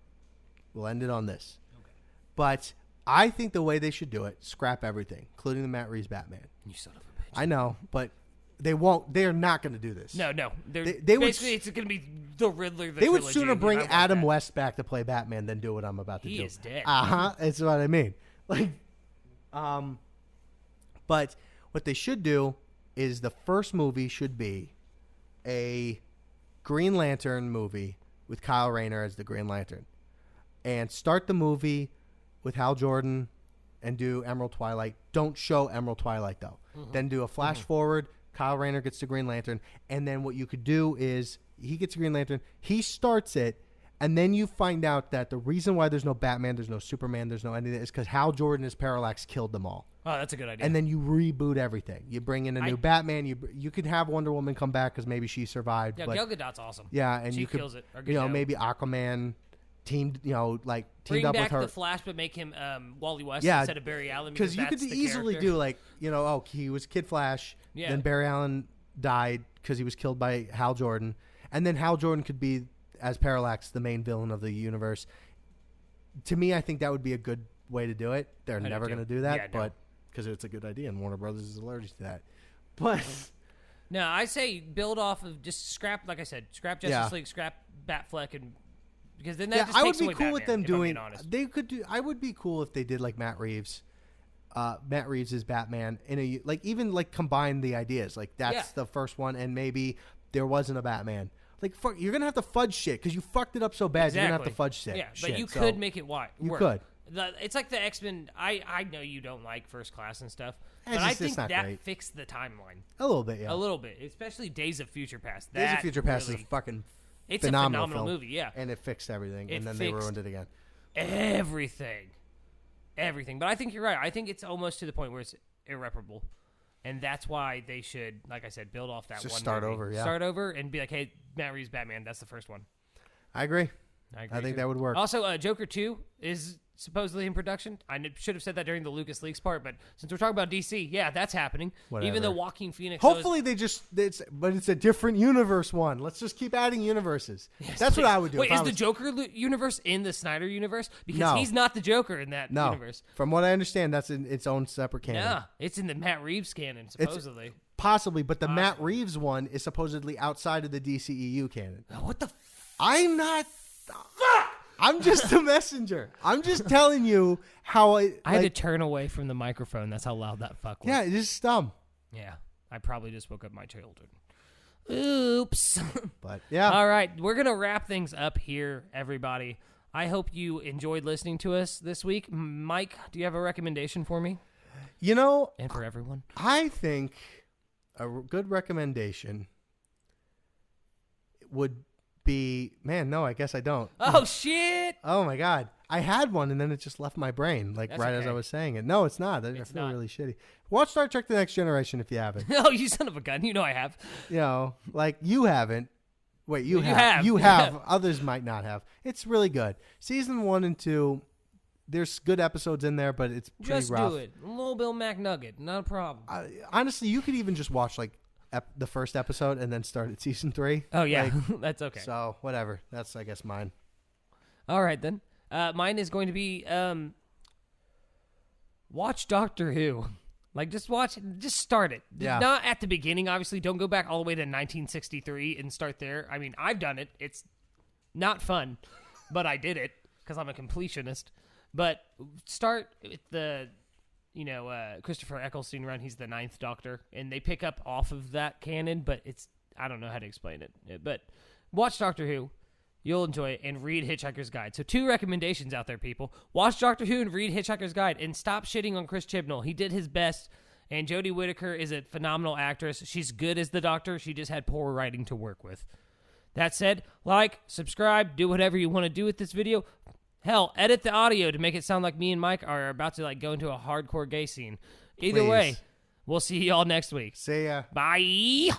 We'll end it on this. Okay. But I think the way they should do it, scrap everything, including the Matt Reeves Batman. You son of a bitch. I know, but they won't. They're not going to do this. No. It's going to be the Riddler. They would sooner bring Adam West back to play Batman than do what I'm about to do. He is dead. That's what I mean. But what they should do is the first movie should be a Green Lantern movie with Kyle Rayner as the Green Lantern, and start the movie with Hal Jordan and do Emerald Twilight. Don't show Emerald Twilight though. Mm-hmm. Then do a flash forward. Kyle Rayner gets the Green Lantern, and then what you could do is he gets the Green Lantern. He starts it, and then you find out that the reason why there's no Batman, there's no Superman, there's no anything is because Hal Jordan as Parallax killed them all. Oh, that's a good idea. And then you reboot everything. You bring in a new Batman. You could have Wonder Woman come back because maybe she survived. Yeah, but, Gal Gadot's awesome. Yeah, and she you could kills it. maybe Aquaman teamed Bring up with her. Bring back the Flash, but make him Wally West instead of Barry Allen. Because you could easily do he was Kid Flash. Yeah. Then Barry Allen died because he was killed by Hal Jordan, and then Hal Jordan could be as Parallax, the main villain of the universe. To me, I think that would be a good way to do it. They're never going to do that, but because it's a good idea, and Warner Brothers is allergic to that. But no, I say build off of just scrap. Like I said, scrap Justice League, scrap Batfleck, and because then that just I would takes be away cool with them Batman, if I'm doing. being honest. They could do. I would be cool if they did like Matt Reeves. Matt Reeves is Batman in a like even like combine the ideas. Like that's the first one, and maybe there wasn't a Batman. Like you're gonna have to fudge shit because you fucked it up so bad. Exactly. You're gonna have to fudge shit. Yeah, shit, but you so could make it work. You could. It's like the X-Men. I know you don't like First Class and stuff, but It's I just- think it's not that great. fixed the timeline A little bit, yeah. a little bit, especially Days of Future Past. Days of That Future Past is really- a fucking it's phenomenal a phenomenal film. movie, yeah. And it fixed everything, It and then they fixed ruined it again. Everything. But I think you're right. I think it's almost to the point where it's irreparable, and that's why they should, like I said, build off that Just one. start movie. over, yeah. Start over and be like, hey, Matt Reeves Batman. That's the first one. I agree. I agree I think too. that would work. Also, Joker 2 is supposedly in production. I should have said that during the Lucas Leaks part, but since we're talking about DC, yeah, that's happening. Whatever. Even though Joaquin Phoenix. Hopefully but it's a different universe one. Let's just keep adding universes. That's what I would do. Wait, if is I the was- Joker universe in the Snyder universe? Because No. he's not the Joker in that No. universe. From what I understand, that's in its own separate canon. Yeah, it's in the Matt Reeves canon, supposedly. Possibly, but the Matt Reeves one is supposedly outside of the DCEU canon. What the I'm not. I'm just a messenger. I'm just telling you how I had to turn away from the microphone. That's how loud that fuck was. Yeah, it's just dumb. Yeah. I probably just woke up my children. Oops. But yeah. All right. We're going to wrap things up here, everybody. I hope you enjoyed listening to us this week. Mike, do you have a recommendation for me You know, and for everyone? I think good recommendation would be. Man, no, I guess I don't. Oh, shit. Oh my God. I had one and then it just left my brain, like That's right as I okay. was saying it. No, it's not. I It's feel not. really shitty. Watch Star Trek The Next Generation if you haven't. Oh, you son of a gun. You know I have. You know, like you haven't. Wait, you You have. have. You have. Others might not have. It's really good. Season 1 and 2, there's good episodes in there, but it's pretty Just rough. do it. A little Bill McNugget. Not a problem. Honestly, you could even just watch like the first episode and then start at season 3. Oh, yeah. Like, That's okay. So whatever. That's I guess mine. All right, then. Mine is going to be watch Doctor Who. Like, just start it. Yeah. Not at the beginning, obviously. Don't go back all the way to 1963 and start there. I mean, I've done it. It's not fun, but I did it because I'm a completionist. But start with the, Christopher Eccleston run. He's the 9th Doctor, and they pick up off of that canon, but I don't know how to explain it. But watch Doctor Who. You'll enjoy it, and read Hitchhiker's Guide. So 2 recommendations out there, people. Watch Doctor Who and read Hitchhiker's Guide, and stop shitting on Chris Chibnall. He did his best, and Jodie Whittaker is a phenomenal actress. She's good as the Doctor. She just had poor writing to work with. That said, like, subscribe, do whatever you want to do with this video. Hell, edit the audio to make it sound like me and Mike are about to go into a hardcore gay scene. Either Please. way, we'll see y'all next week. See ya. Bye.